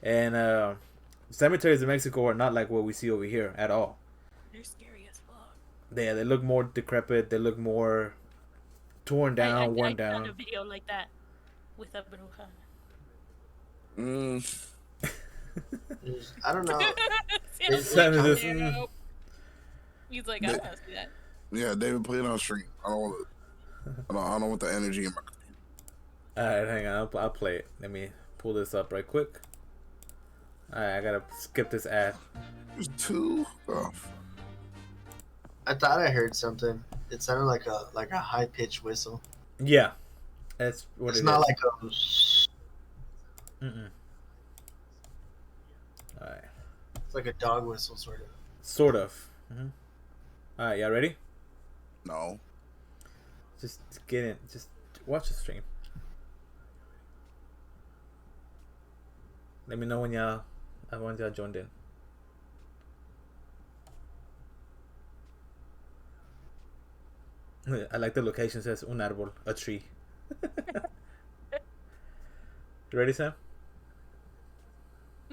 And cemeteries in Mexico are not like what we see over here at all. They're scary as fuck. They look more decrepit. They look more torn down, worn down. I found a video like that with a bruja. I don't know. He's like, I don't want to see that. Yeah, David, play it on stream. I don't want the energy in my computer. Alright, hang on. I'll play it. Let me pull this up right quick. Alright, I gotta skip this ad. There's two? Oh. I thought I heard something. It sounded like a high pitched whistle. Yeah, that's what it's not like a. Alright. It's like a dog whistle, sort of. Sort of. Alright, y'all ready? No. Just get in. Just watch the stream. Let me know when y'all joined in. I like the location, says un árbol, a tree. You ready, Sam?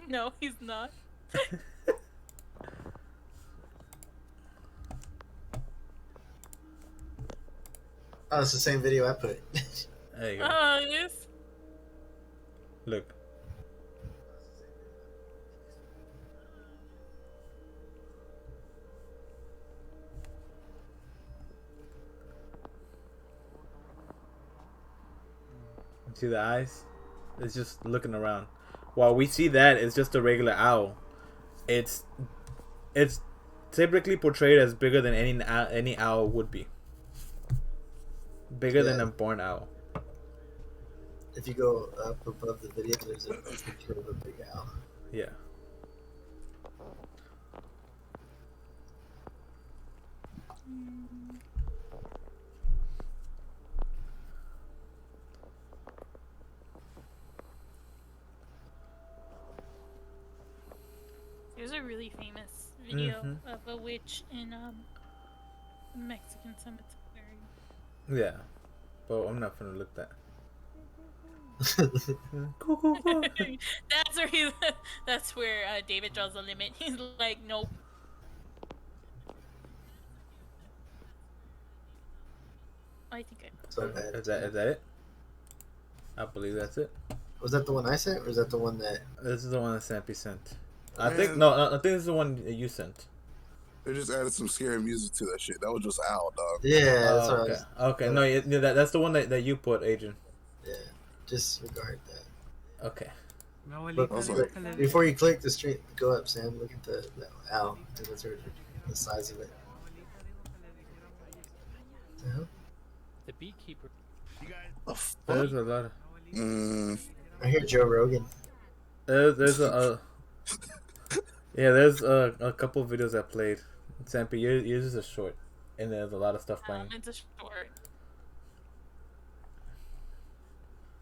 No, he's not. Oh, it's the same video I put. There you go. Oh, it is? Look. See the eyes? It's just looking around. While we see that, it's just a regular owl. It's typically portrayed as bigger than any owl would be. Bigger than a barn owl. If you go up above the video, there's a picture of a big owl. Yeah. There's a really famous video of a witch in a Mexican cemetery. Yeah. But I'm not gonna look that. That's where David draws the limit. He's like, nope. I think I. So bad. Is that it? I believe that's it. Was that the one I sent, or is that the one that? This is the one that Sampy sent. I think this is the one that you sent. They just added some scary music to that shit. That was just owl, dog. Yeah, that's what okay. I was... Okay, no, that's the one that you put, Adrian. Yeah, disregard that. Okay. Look, before you click the stream, go up, Sam. Look at the owl. Look at the size of it. The beekeeper. There's a lot of. I hear Joe Rogan. There's a there's a couple of videos I played. Sampy, yours is a short, and there's a lot of stuff playing. It's a short.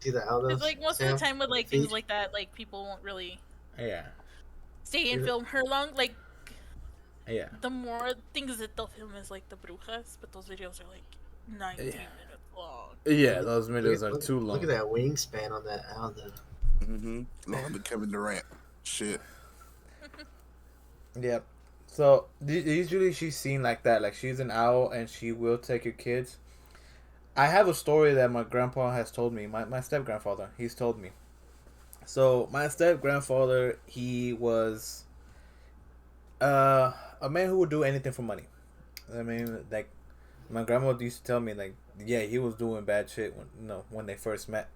See the owl? It's like most of the time with like things like that, like people won't really stay and film her long. Like the more things that they'll film is like the brujas, but those videos are like 19 minutes long. Yeah, those videos are too long. Look at that wingspan on that owl, though. Longer than Kevin Durant. Shit. Yep. So usually she's seen like that, like she's an owl and she will take your kids. I have a story that my grandpa has told me. My step grandfather, he's told me. So my step grandfather, he was a man who would do anything for money. I mean, like my grandma used to tell me, like, yeah, he was doing bad shit when they first met.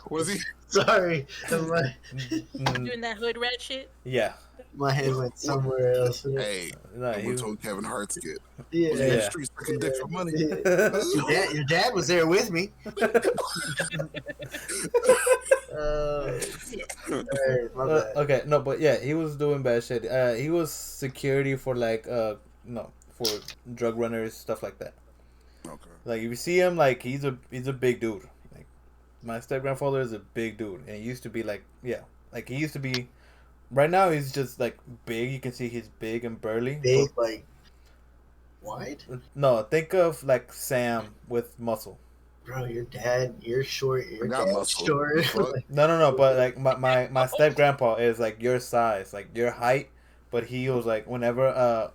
Was he? Sorry, doing that hood rat shit. Yeah, my head went somewhere else. Hey, we told Kevin Hart's kid. Yeah, was in the streets sucking dick for money. Your dad was there with me. Okay, no, but yeah, he was doing bad shit. He was security for like for drug runners, stuff like that. Okay. Like if you see him, like he's a big dude. Like my step grandfather is a big dude, and he used to be like he used to be. Right now he's just like big. You can see he's big and burly. Big, like wide. No, think of like Sam with muscle. Bro, your dad, you're short. Your dad's short. No. But like my step grandpa is like your size, like your height. But he was like whenever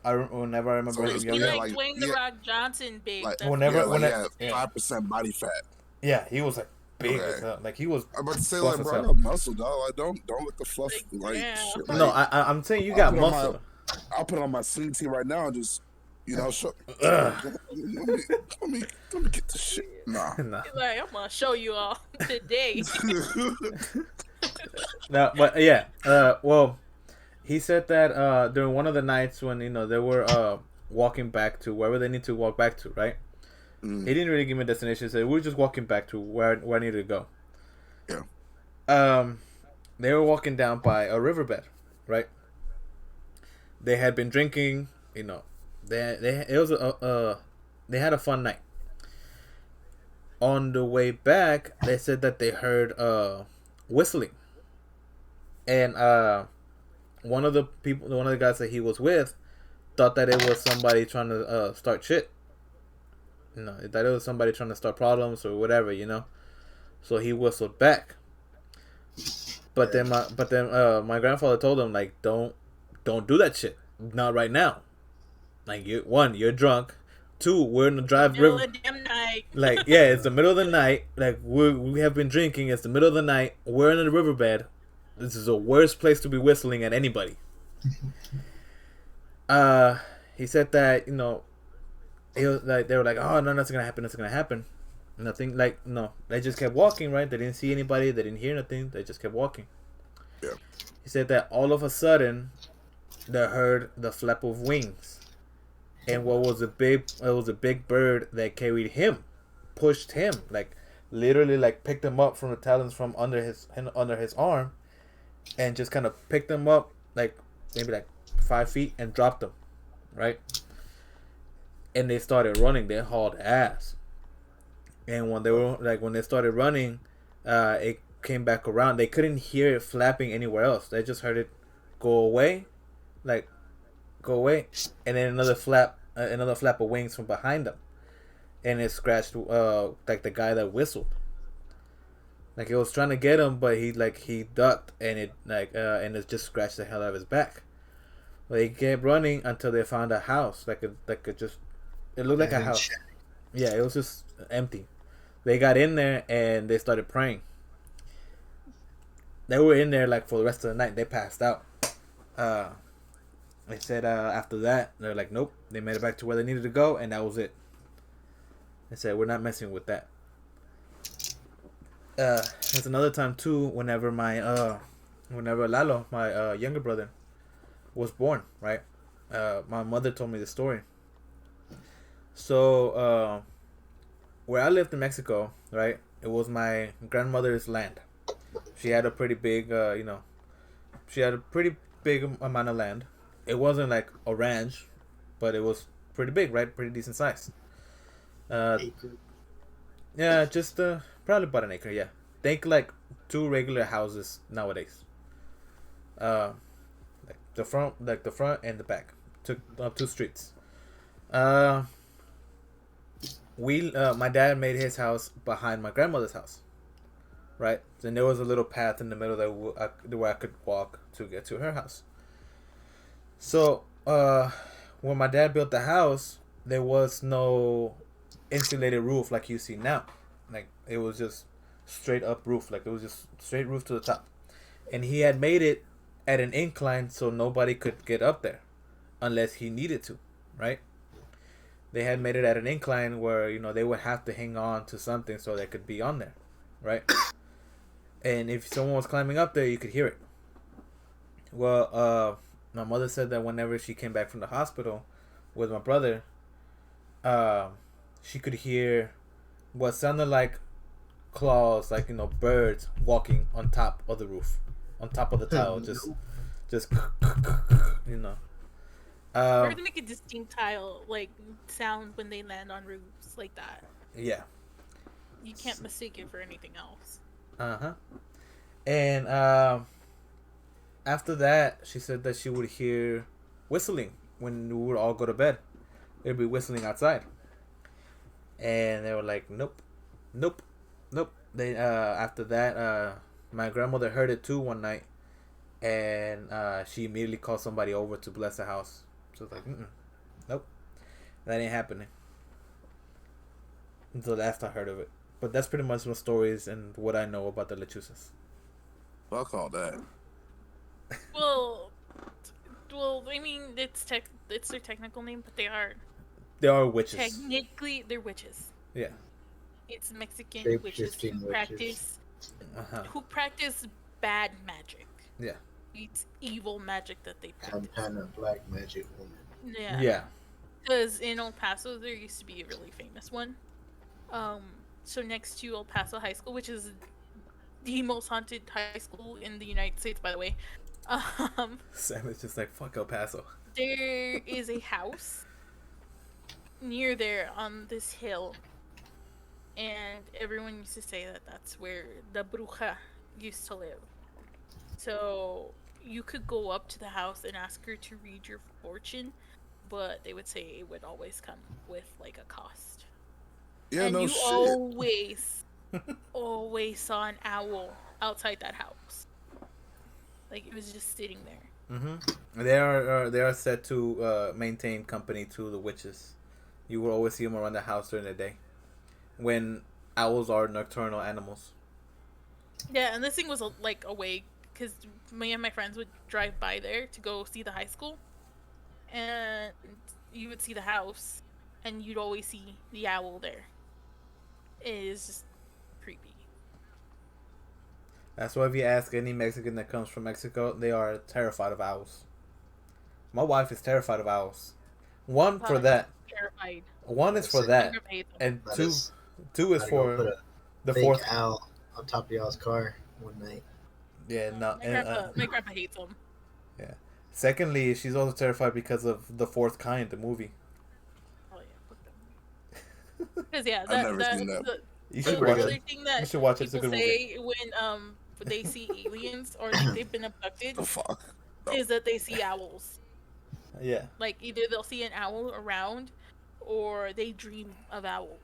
I remember him younger. He like Dwayne the Rock Johnson big. Like, whenever 5% body fat. Yeah, he was like big as hell. Like he was. I'm about to say like, bro, I got muscle, dog. Like don't let the fluff like. Shit, no, I'm saying you got muscle. I'll put on my CT right now and just. Show, let me get this shit. Nah. Like, I'm gonna show you all today. No, but yeah. Well, he said that during one of the nights when they were walking back to wherever they need to walk back to, right? He didn't really give me a destination. He said we're just walking back to where I needed to go. Yeah. They were walking down by a riverbed, right? They had been drinking, They had a fun night. On the way back, they said that they heard whistling, and one of the guys that he was with thought that it was somebody trying to start shit. That it was somebody trying to start problems or whatever, So he whistled back. But then my grandfather told him, like, don't do that shit. Not right now. Like, you're drunk. 2, we're in the drive river. Like, yeah, it's the middle of the night. Like, we have been drinking. It's the middle of the night. We're in the riverbed. This is the worst place to be whistling at anybody. He said that, he was like, they were like, oh, no, that's gonna happen. That's gonna happen. Nothing like no. They just kept walking, right? They didn't see anybody. They didn't hear nothing. They just kept walking. Yeah. He said that all of a sudden, they heard the flap of wings, and what was a big? It was a big bird that carried him, pushed him, like literally, like picked him up from the talons from under his arm, and just kind of picked him up, like maybe like 5 feet, and dropped him, right? And they started running. They hauled ass. And when they started running, it came back around. They couldn't hear it flapping anywhere else. They just heard it go away, like go away, and then another flap of wings from behind them, and it scratched like the guy that whistled. Like it was trying to get him, but he ducked, and it just scratched the hell out of his back. They kept running until they found a house, it looked like a house. Yeah, it was just empty. They got in there and they started praying. They were in there like for the rest of the night. They passed out. They said after that, they're like, nope. They made it back to where they needed to go, and that was it. They said, we're not messing with that. There's another time too, whenever Lalo, my younger brother, was born, right? My mother told me the story. So, where I lived in Mexico, right? It was my grandmother's land. She had a pretty big, she had a pretty big amount of land. It wasn't like a ranch, but it was pretty big, right? Pretty decent size. Acre. Yeah, just probably about an acre. Yeah, think like 2 regular houses nowadays. Like the front and the back. Took up 2 streets. My dad made his house behind my grandmother's house, right? And there was a little path in the middle where I could walk to get to her house. So, when my dad built the house, there was no insulated roof like you see now. Like it was just straight up roof, like it was just straight roof to the top. And he had made it at an incline so nobody could get up there unless he needed to, right? They had made it at an incline where they would have to hang on to something so they could be on there, right? And if someone was climbing up there, you could hear it. Well, my mother said that whenever she came back from the hospital with my brother, she could hear what sounded like claws, like birds walking on top of the roof, on top of the tile, just Birds make a distinct sound when they land on roofs like that. Yeah. You can't mistake it for anything else. And after that, she said that she would hear whistling when we would all go to bed. It'd be whistling outside. And they were like, nope. They after that, my grandmother heard it too one night, and she immediately called somebody over to bless the house. So it's like, nope, that ain't happening. Until last I heard of it. But that's pretty much my stories and what I know about the Lechusas. Fuck all that. Well, I mean, it's their technical name, but they are witches. Technically, they're witches. Yeah. It's Mexican witches who practice bad magic. Yeah. It's evil magic that they practice. Some kind of black magic woman. Yeah. Yeah. Because in El Paso, there used to be a really famous one. So next to El Paso High School, which is the most haunted high school in the United States, by the way. Sam is just like, fuck El Paso. There is a house near there on this hill, and everyone used to say that that's where the bruja used to live. So you could go up to the house and ask her to read your fortune, but they would say it would always come with like a cost. Yeah, and no you shit. always saw an owl outside that house. Like it was just sitting there. Mm-hmm. They are said to maintain company to the witches. You will always see them around the house during the day, when owls are nocturnal animals. Yeah, and this thing was like away because me and my friends would drive by there to go see the high school, and you would see the house, and you'd always see the owl there. is just creepy. That's why if you ask any Mexican that comes from Mexico, they are terrified of owls. My wife is terrified of owls. One for that. Terrified. One is for that, and two is for put a the fake fourth. owl on top of y'all's car one night. Yeah, no. My grandpa hates them. Yeah. Secondly, she's also terrified because of the fourth kind, the movie. Oh yeah, put them. Because I've never seen that. You the should watch other it. thing that You should watch it. It's a people good say movie. when they see aliens or think they've been abducted The fuck? No. is that they see owls. Yeah. Like either they'll see an owl around, or they dream of owls.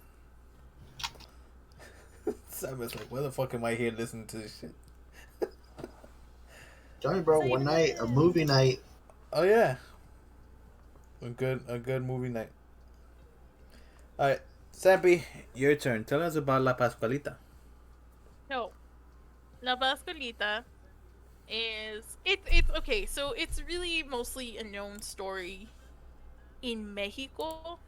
Simon's like, where the fuck am I here listening to this shit? Johnny, bro, one night, a movie night. Oh yeah. A good movie night. Alright, Sappy, your turn. Tell us about La Pascualita. No, La Pascualita it's okay. So it's really mostly a known story in Mexico.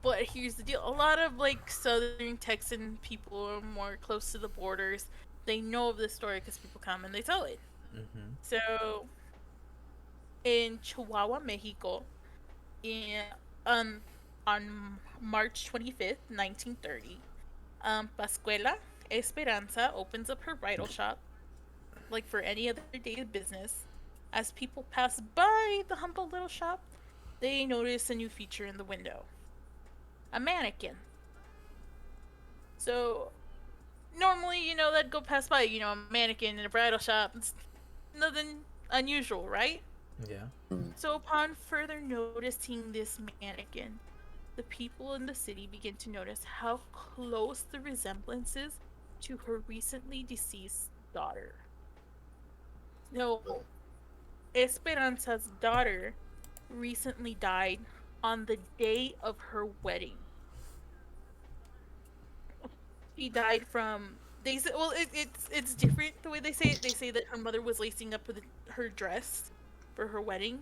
But here's the deal: a lot of like southern Texan people are more close to the borders. They know of this story because people come and they tell it. Mm-hmm. So, in Chihuahua, Mexico, in on March 25th, 1930, Pascuala Esperanza opens up her bridal shop, like for any other day of business. As people pass by the humble little shop, they notice a new feature in the window: a mannequin. So, normally, they'd go pass by, a mannequin in a bridal shop. It's nothing unusual, right? Yeah. So, upon further noticing this mannequin, the people in the city begin to notice how close the resemblance is to her recently deceased daughter. No, Esperanza's daughter recently died on the day of her wedding. She died from. They say, well, it's different the way they say it. They say that her mother was lacing up with her dress for her wedding,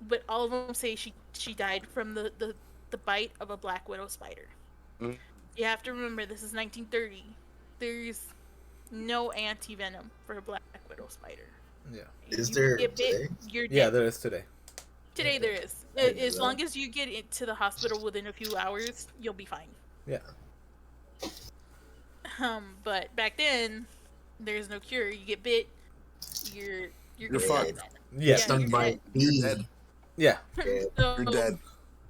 but all of them say she died from the bite of a black widow spider. Mm. You have to remember this is 1930. There's no anti venom for a black widow spider. Yeah. Is You there get bit, today? you're dead. Yeah, there is today. Today there is. I know As that. long as you get into the hospital within a few hours, you'll be fine. Yeah. But back then, there's no cure. You get bit, you're You're dead. fucked. Yeah. Stung you're by dead. bee. You're dead. Yeah. So, You're dead.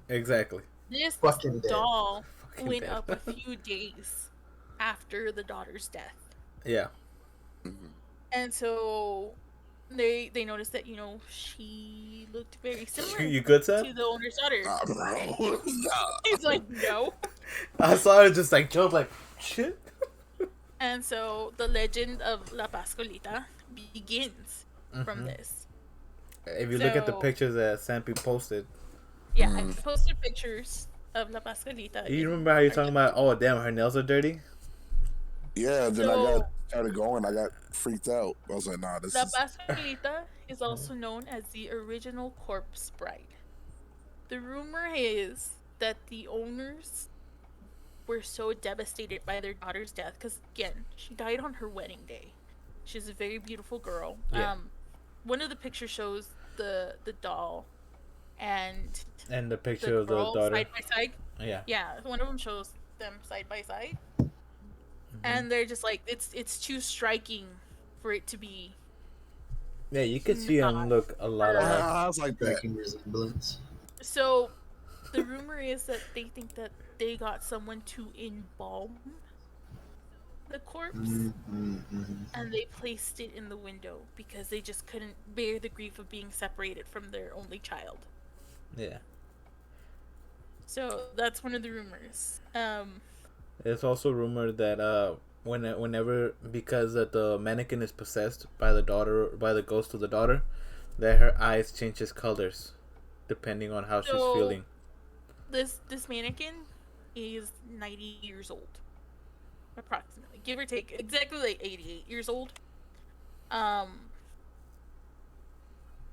Exactly. This Fucking dead. doll Fucking went dead. up a few days after the daughter's death. Yeah. And so they noticed that, she looked very similar You good, Seth? to the owner's daughter. Nah, bro. Nah. He's like, no. I saw it just like jump like shit. And so the legend of La Pascualita begins from this. If you look at the So- pictures that Sampy posted, Yeah, I posted pictures of La Pascualita. you remember how you're talking about, oh damn, her nails are dirty? Yeah, then I So- got started going. I got freaked out. I was like, nah, this La is. Pascualita is also known as the original corpse bride. The rumor is that the owners were so devastated by their daughter's death, because again, she died on her wedding day. She's a very beautiful girl. Yeah. One of the pictures shows the doll and And the the picture of the girl daughter. side by side. Yeah. Yeah, one of them shows them side by side, and they're just like, it's too striking for it to be. Yeah, you could see them look a lot alike. I was like that. Striking resemblance. So the rumor is that they think that they got someone to embalm the corpse, and they placed it in the window because they just couldn't bear the grief of being separated from their only child. Yeah. So that's one of the rumors. It's also rumored that whenever because that the mannequin is possessed by the ghost of the daughter, that her eyes changes colors depending on how she's So- feeling. This mannequin is 90 years old, approximately, give or take, exactly like 88 years old.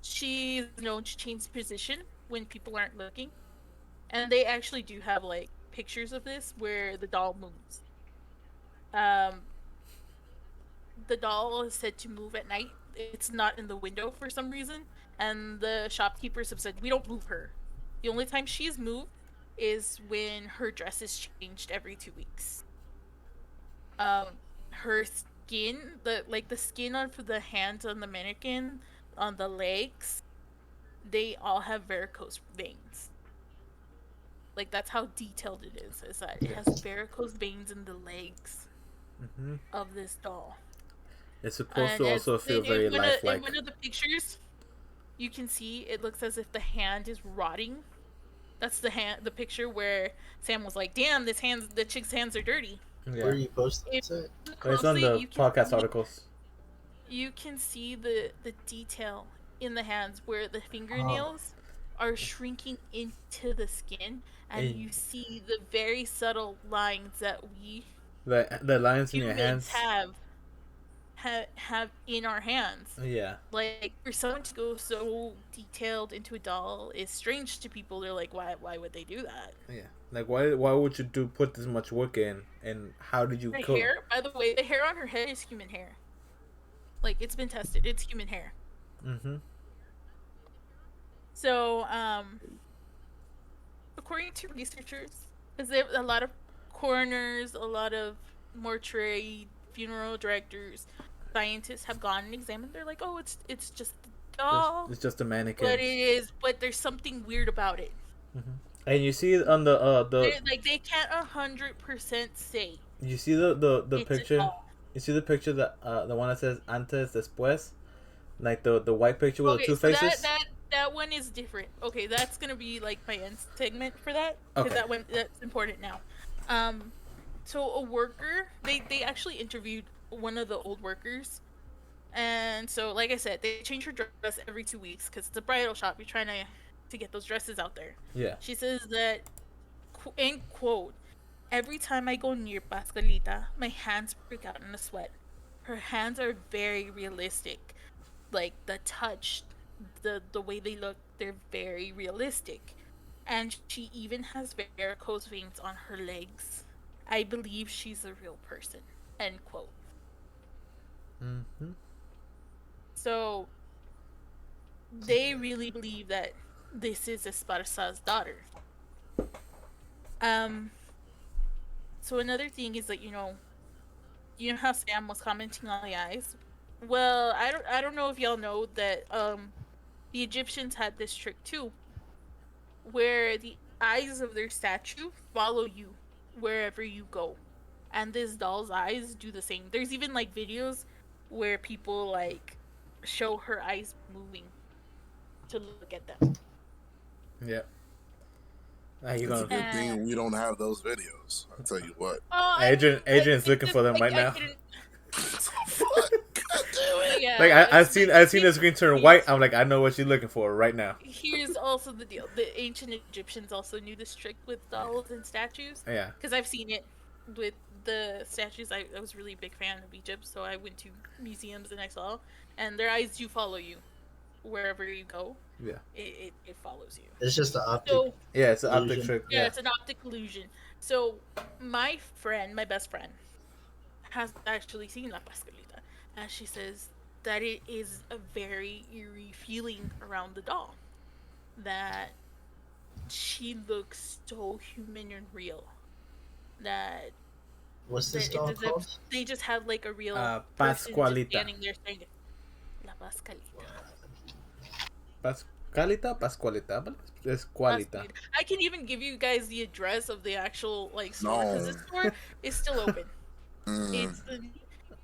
She's known to change position when people aren't looking, and they actually do have like pictures of this where the doll moves. Um, the doll is said to move at night. It's not in the window for some reason, and the shopkeepers have said we don't move her. The only time she's moved is when her dress is changed every 2 weeks. Um, her skin, the skin on for the hands on the mannequin, on the legs, they all have varicose veins. Like that's how detailed it is. Is that it has varicose veins in the legs of this doll. It's supposed to also feel very lifelike. In one of the pictures, you can see it looks as if the hand is rotting. That's the picture where Sam was like, "Damn, the chick's hands are dirty." Yeah. Where are you posting it? It's on the podcast articles. You can see the detail in the hands where the fingernails are shrinking into the skin, and you see the very subtle lines that we the lines in your humans hands have in our hands. Yeah. Like for someone to go so detailed into a doll is strange to people. They're like, why would they do that? Yeah. Like why would you put this much work in, and how did you hair? By the way, the hair on her head is human hair. Like it's been tested. It's human hair. So, according to researchers, because there a lot of coroners, a lot of mortuary, funeral directors, scientists have gone and examined. They're like, oh, it's just a doll. It's just a mannequin. But there's something weird about it. And you see it on the they can't 100% say. You see the picture. You see the picture that the one that says antes después, like the white picture with the two faces. That one is different. Okay, that's gonna be like my end segment for that because that's important now. So a worker, they actually interviewed one of the old workers, and so like I said, they change her dress every 2 weeks because it's a bridal shop. You're trying to get those dresses out there. Yeah. She says that, end quote, every time I go near Pascualita, my hands break out in a sweat. Her hands are very realistic, like the touch, the way they look, they're very realistic. And she even has varicose veins on her legs. I believe she's a real person. End quote. So they really believe that this is Esparza's daughter. So another thing is that you know how Sam was commenting on the eyes. Well, I don't know if y'all know that the Egyptians had this trick too, where the eyes of their statue follow you wherever you go, and this doll's eyes do the same. There's even like videos where people like show her eyes moving to look at them. Yeah. It's a good thing we don't have those videos. I'll tell you what. Adrian's looking for them right now. Yeah, like I've seen the screen turn white. I'm like, I know what she's looking for right now. Here's also the deal: the ancient Egyptians also knew this trick with dolls and statues. Yeah. Because I've seen it with the statues. I was really big fan of Egypt, so I went to museums and I saw, and their eyes do follow you wherever you go. Yeah. It follows you. It's just the optic. So, yeah, it's an optic trick. Yeah, it's an optic illusion. So my best friend, has actually seen La Pascualita, and she says that it is a very eerie feeling around the doll. That she looks so human and real. That what's this doll called? They just have like a real Pascualita. Standing there saying La Pascualita. Pascualita. I can even give you guys the address of the actual like store because this store is still open.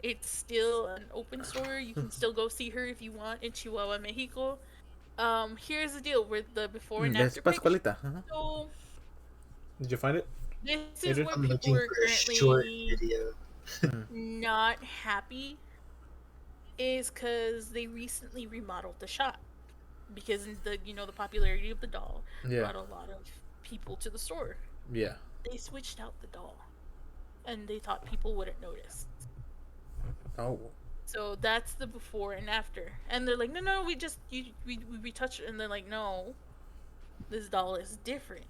It's still an open store. You can still go see her if you want in Chihuahua, Mexico. Here's the deal with the before and after Pascualita. So, did you find it? This is where people are currently not happy, is because they recently remodeled the shop because the popularity of the doll brought a lot of people to the store. Yeah. They switched out the doll, and they thought people wouldn't notice. Oh. So that's the before and after, and they're like, no, we retouched it, and they're like, no, this doll is different.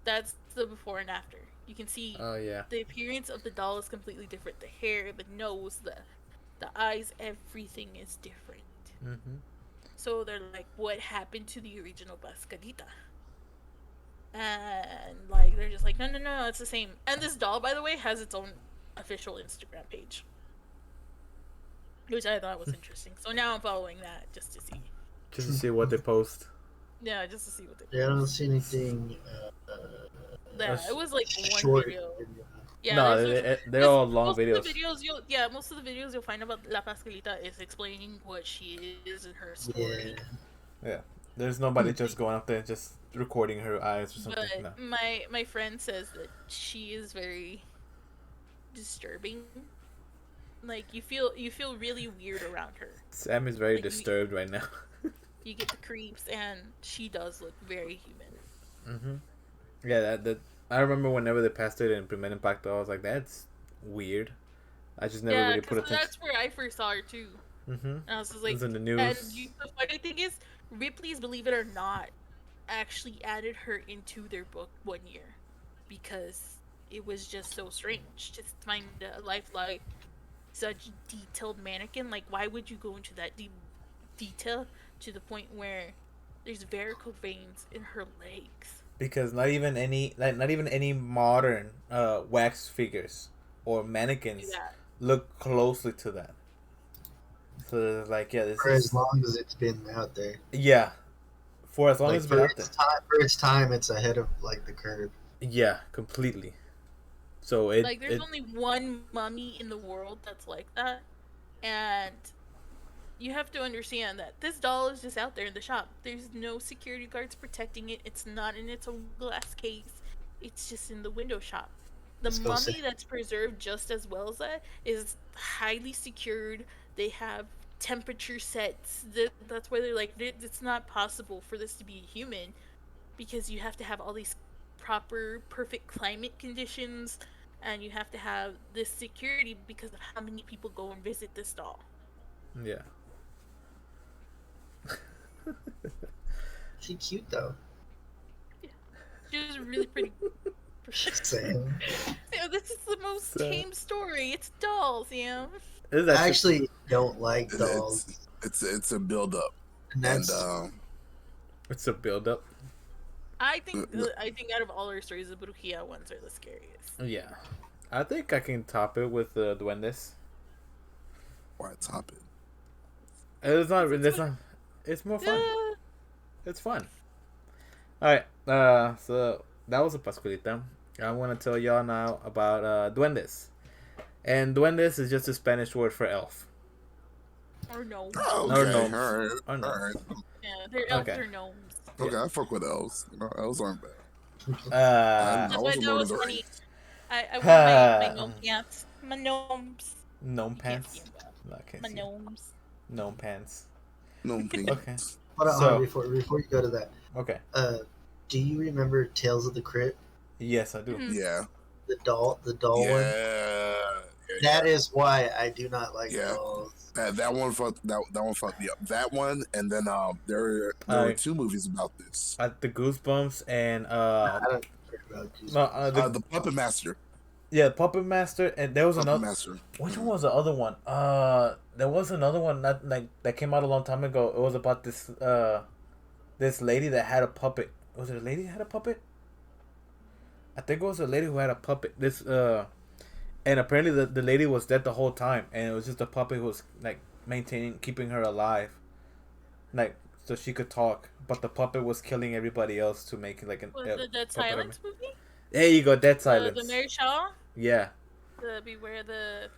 That's the before and after. You can see Oh yeah. the appearance of the doll is completely different. The hair, the nose, the eyes, everything is different. Mm-hmm. So they're like, what happened to the original Pascualita? And like they're just like, no, no, no, it's the same. And this doll, by the way, has its own official Instagram page, which I thought was interesting. So now I'm following that just to see. Just to see what they post. Yeah, just to see what they. Yeah, I don't see anything. Yeah, it was like one Short. video. Yeah, No, they're all long most videos. Of the videos most of the videos you'll find about La Pascualita is explaining what she is and her story. Yeah. There's nobody just going up there and just recording her eyes or something. But No. my friend says that she is very disturbing. Like you feel really weird around her. Sam is very Like, disturbed right now. You get the creeps, and she does look very human. Mm-hmm. Yeah, that I remember whenever they passed it in Primer Impacto, I was like, that's weird. I just never really put attention. That's where I first saw her too. Mm-hmm. And I was just like, it was in the news. And the funny thing is, Ripley's Believe It or Not actually added her into their book one year because it was just so strange to find a life like such detailed mannequin. Like, why would you go into that deep detail to the point where there's varicose veins in her legs? Because not even any modern wax figures or mannequins look closely to that. So like, yeah, this for is as long as it's been out there. Yeah, for as long as it's been out there. For its time, it's ahead of like the curve. Yeah, completely. So there's only one mummy in the world that's like that, and you have to understand that this doll is just out there in the shop. There's no security guards protecting it. It's not in its own glass case. It's just in the window shop. The mummy that's preserved just as well as that is highly secured. They have temperature sets. That's why they're like, it's not possible for this to be a human because you have to have all these proper, perfect climate conditions, and you have to have this security because of how many people go and visit this doll. Yeah. She's cute though. Yeah, she was really pretty. Same. Yeah, this is the most tame story. It's dolls, yeah. I actually don't like dolls. It's a build up, and it's a build up. I think out of all our stories, the Brujia ones are the scariest. Yeah, I think I can top it with the Duendes. Why top it? It's not. It's more fun. It's fun. All right. So that was a Pascualita. I want to tell y'all now about Duendes. And Duendes is just a Spanish word for elf. Or gnomes. Okay. Or gnomes. All right. Yeah, they're elves or gnomes. Okay, I fuck with elves. Elves aren't bad. That's why that was funny. I wore my gnome pants. My gnomes. Gnome pants? No, I can't see gnomes. Gnome pants. Gnome pants. Okay. Hold on, before you go to that. Okay. Do you remember Tales of the Crypt? Yes, I do. Mm-hmm. Yeah. The doll one. That is why I do not like dolls. That one fucked me up. That one, and then there were two movies about this. The Goosebumps and I don't care about Goosebumps. The Puppet Master. Yeah, Puppet Master, and there was another. Master. Which one was the other one? There was another one that came out a long time ago. It was about this lady that had a puppet. Was it a lady that had a puppet? I think it was a lady who had a puppet. And apparently the lady was dead the whole time, and it was just a puppet who was like keeping her alive, like so she could talk. But the puppet was killing everybody else to make like an. Was the Dead Silence movie? There you go, Dead Silence. The Mary Shaw. Yeah. The Beware the.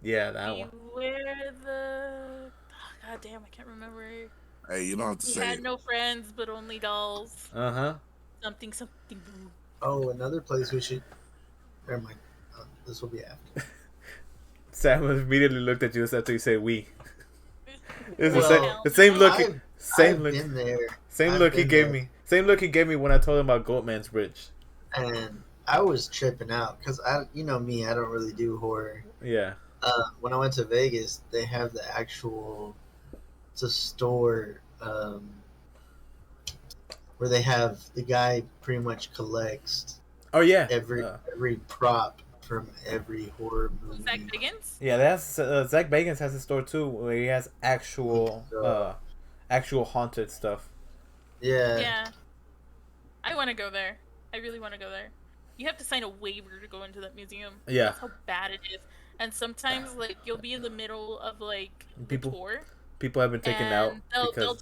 Yeah, that one. Beware the. Oh, God damn, I can't remember. Hey, you don't have to say. He had no friends, but only dolls. Something. Oh, another place we should. Never mind. This will be after. Sam immediately looked at you after you say "we." It's the same look. Same look. Been there. Same look he gave me. Same look he gave me when I told him about Goatman's Bridge. And I was tripping out because you know me, I don't really do horror. Yeah. When I went to Vegas, they have the actual. It's a store. where they have the guy pretty much collects Oh yeah. every prop from every horror movie. Zach Biggins? Yeah, that's Zach Bagans has a store too where he has actual haunted stuff. Yeah. Yeah. I want to go there. I really want to go there. You have to sign a waiver to go into that museum. Yeah. That's how bad it is. And sometimes, like, you'll be in the middle of, like, the tour. People have been taken out. They'll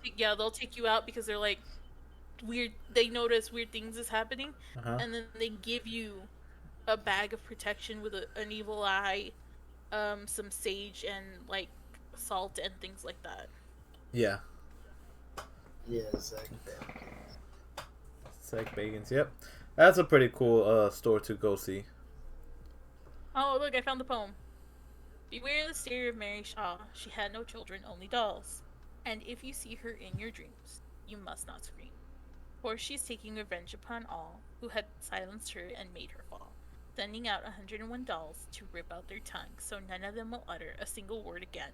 take you out because they're, like, weird. They notice weird things is happening. And then they give you a bag of protection with an evil eye, some sage, and, like, salt and things like that. Yeah. Yeah, Zach Bagans, yep. That's a pretty cool store to go see. Oh, look, I found the poem. Beware the stare of Mary Shaw. She had no children, only dolls. And if you see her in your dreams, you must not scream. For she is taking revenge upon all who had silenced her and made her fall, sending out 101 dolls to rip out their tongues, so none of them will utter a single word again.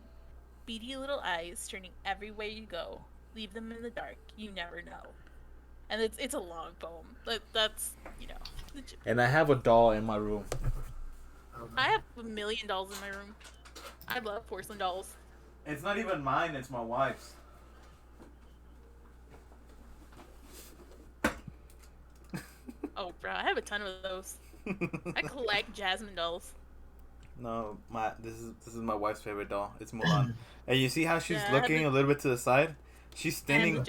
Beady little eyes turning every way you go. Leave them in the dark, you never know. And it's a long poem. That's, you know. And I have a doll in my room. I have 1 million dolls in my room. I love porcelain dolls. It's not even mine, it's my wife's. Oh, bro, I have a ton of those. I collect Jasmine dolls. No, this is my wife's favorite doll. It's Mulan. And you see how she's looking a little bit to the side? She's standing.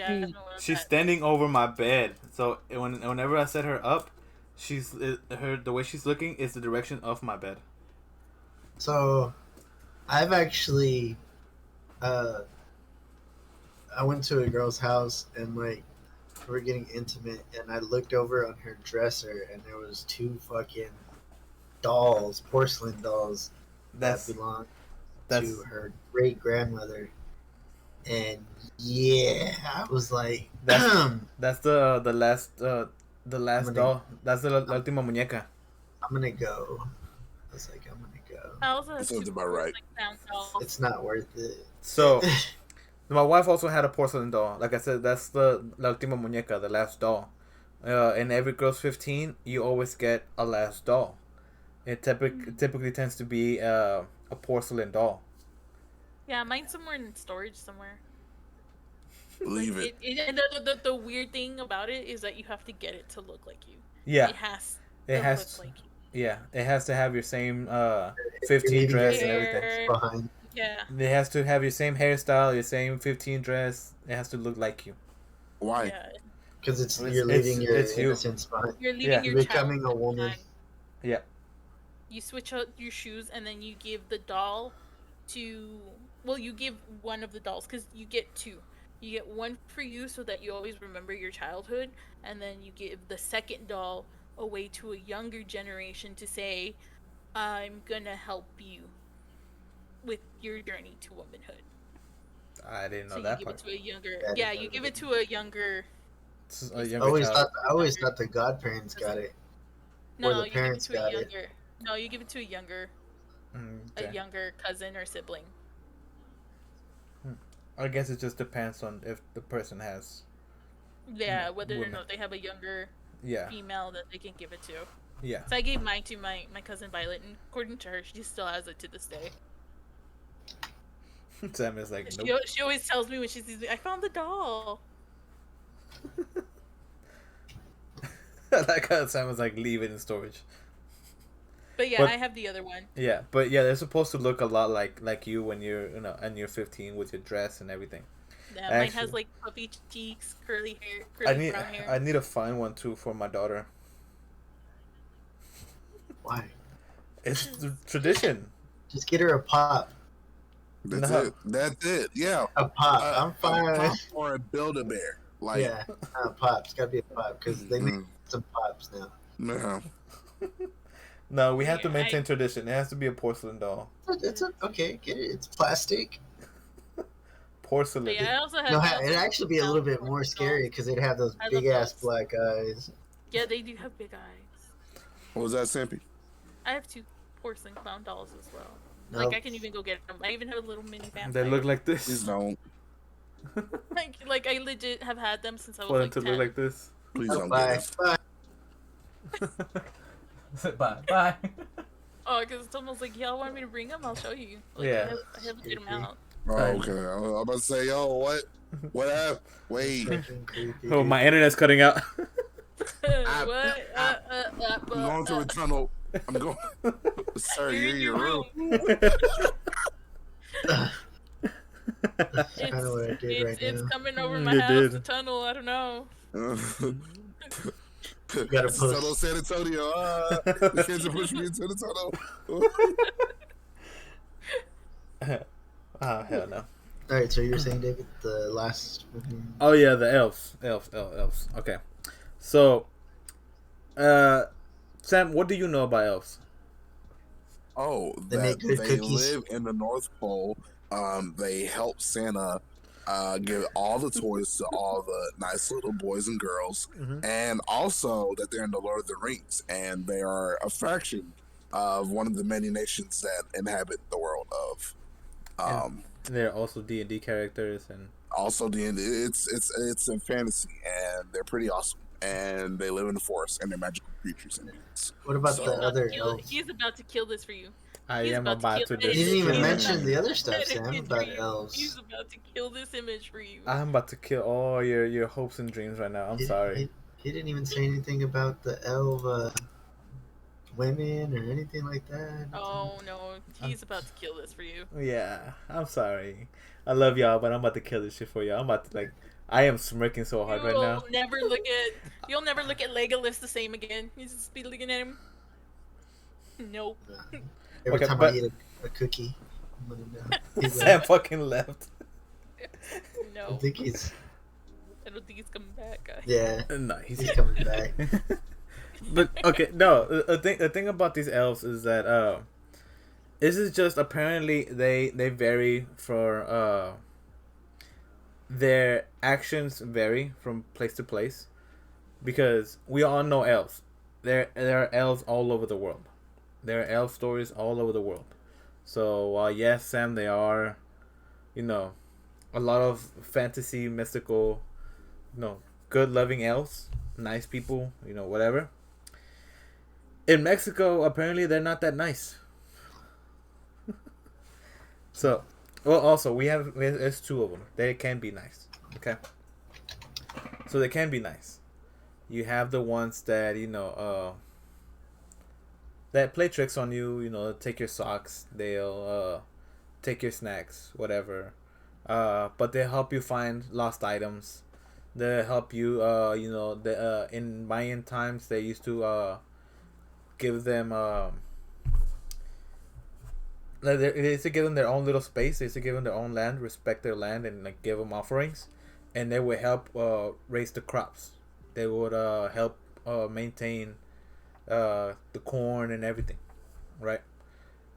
She's standing over my bed. So whenever I set her up, the way she's looking is the direction of my bed. So, I've actually, I went to a girl's house and like we were getting intimate, and I looked over on her dresser, and there was 2 fucking dolls, porcelain dolls, that belonged to her great grandmother. And yeah, I was like, that's the last doll. That's the la última muñeca. I'm gonna go. I was like, I'm gonna go. That sounds about right. It's not worth it. So, my wife also had a porcelain doll. Like I said, that's the la última muñeca, the last doll. And every girl's 15, you always get a last doll. It typically tends to be a porcelain doll. Yeah, mine's somewhere in storage somewhere. Believe it. And the weird thing about it is that you have to get it to look like you. Yeah. It has look like you. Yeah, it has to have your same 15 dress and everything. Behind. Yeah. It has to have your same hairstyle, your same 15 dress. It has to look like you. Why? Because you're leaving your innocence behind. You're leaving your becoming a woman. behind. Yeah. You switch out your shoes, and then you give the doll to... Well, you give one of the dolls, because you get 2. You get one for you so that you always remember your childhood, and then you give the second doll away to a younger generation to say, I'm gonna help you with your journey to womanhood. I didn't know so that you part. Give it to a younger... Yeah, you give it to a younger... I always thought the godparents got it. No, you give it to a younger... No, you give it to a younger... Okay. A younger cousin or sibling. I guess it just depends on if the person has... Yeah, whether or not they have a younger female that they can give it to. Yeah. So I gave mine to my cousin Violet, and according to her, she still has it to this day. Sam is like, nope. She always tells me when she sees me, I found the doll. That kind of Sam was like, leave it in storage. But yeah, I have the other one. Yeah, but yeah, they're supposed to look a lot like you when you're and you're 15 with your dress and everything. Yeah, mine has like puffy cheeks, curly hair, brown hair. I need to find one too for my daughter. Why? It's the tradition. Just get her a pop. That's it. That's it. Yeah. A pop. I'm fine. A pop or a Build-A-Bear. Like, yeah, a pop. It's got to be a pop because they make some pops now. No. No, we have to maintain tradition. It has to be a porcelain doll. It's okay. Get it. It's plastic. Porcelain. But yeah, I also have it'd actually be a little bit more scary because it'd have those big ass black eyes. Yeah, they do have big eyes. What was that, Sampy? I have 2 porcelain clown dolls as well. Nope. Like I can even go get them. I even have a little mini vampire. They look like this. Please don't. Like I legit have had them since I was For them like to 10. look like this. Please Oh, don't bye. give. Bye. Bye. Oh, because someone's like, y'all want me to bring them? I'll show you. Like, Yeah. I have a good amount. Oh, Fine. okay. I'm about to say, yo, what? What happened? Wait. Fucking creepy. Oh, dude. my internet's cutting out. What? I'm going to the tunnel. I'm going. Sir, You're you're in in your room. That's kind of what I did right It's now. coming over my You house, did. the tunnel. I don't know. gotta It's post. Tunnel San Antonio. The kids are pushing me into the tunnel. Oh, hell no. All right, so you were saying, David, the last. Oh, yeah, the elves. Elves. Okay. So, Sam, what do you know about elves? Oh, They that make good they cookies. live in the North Pole. They help Santa give all the toys to all the nice little boys and girls, and also that they're in the Lord of the Rings, and they are a fraction of one of the many nations that inhabit the world of. And they're also D&D characters, and Also, it's in fantasy, and they're pretty awesome, and they live in the forest, and they're magical creatures and beings. What about So- the other elves? He's about to kill this for you. I He's am about to about kill to it. You didn't even destroy mention you. the other stuff, It's Sam, for about you. elves. He's about to kill this image for you. I'm about to kill all your hopes and dreams right now. I'm sorry. He didn't even say anything about the elf women or anything like that. Oh no, he's about to kill this for you. Yeah, I'm sorry. I love y'all, but I'm about to kill this shit for y'all. I'm about to I am smirking so hard right now. You'll never look at Legolas the same again. You just be looking at him. Nope. Every Okay, time but- I eat a cookie, I'm gonna know. He Sam will. fucking left. I No. think he's. I don't think he's coming back, guys. Yeah, No, he's coming back. But okay, no. The thing about these elves is that this is just apparently they vary for their actions vary from place to place, because we all know elves. There are elves all over the world. There are elf stories all over the world. So yes, Sam, they are, a lot of fantasy, mystical, good loving elves, nice people, whatever. In Mexico, apparently they're not that nice. So, well, also there's two of them. They can be nice. Okay. So they can be nice. You have the ones that that play tricks on you. Take your socks. They'll take your snacks, whatever. But they help you find lost items. They help you. In Mayan times they used to give them. They used to give them their own little space. They used to give them their own land, respect their land, and give them offerings, and they would help raise the crops. They would help maintain the corn and everything, right?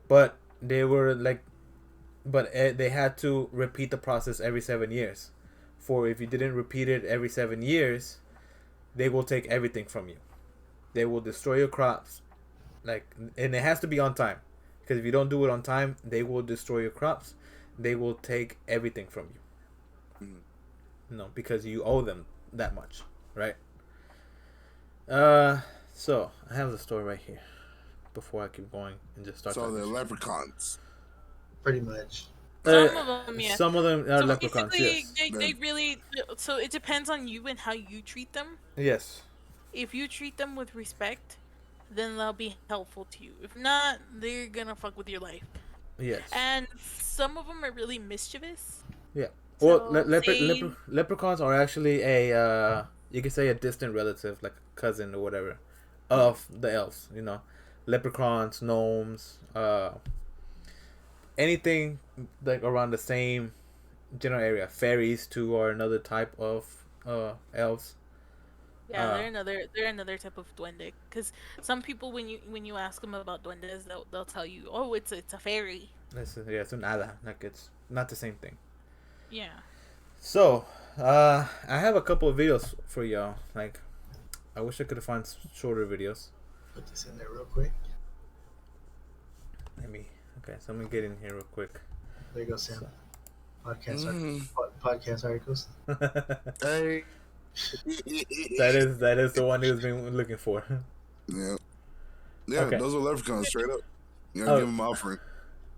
But they had to repeat the process every 7 years. For if you didn't repeat it every 7 years, they will take everything from you. They will destroy your crops, and it has to be on time. Because if you don't do it on time, they will destroy your crops. They will take everything from you. Because you owe them that much, right? So I have the story right here. Before I keep going and just start. So talking they're shit. leprechauns. Pretty much. Some of them, yeah. Some of them are So leprechauns. basically, Yes. they really. So it depends on you and how you treat them. Yes. If you treat them with respect, then they'll be helpful to you. If not, they're gonna fuck with your life. Yes. And some of them are really mischievous. Yeah. So Well, leprechauns are actually you could say a distant relative, like a cousin or whatever, of the elves. Leprechauns, gnomes, anything like around the same general area. Fairies too are another type of elves. Yeah, they're another type of duende. Because some people, when you ask them about duendes, they'll tell you, oh, it's a fairy. It's an nada. It's not the same thing. Yeah. So, I have a couple of videos for y'all. I wish I could find shorter videos. Put this in there real quick. So let me get in here real quick. There you go, Sam. Mm. podcast articles. Hey. that is the one he was been looking for. Yeah. Yeah, Okay. those are leprechauns, straight up. You gotta Oh. give them an offering.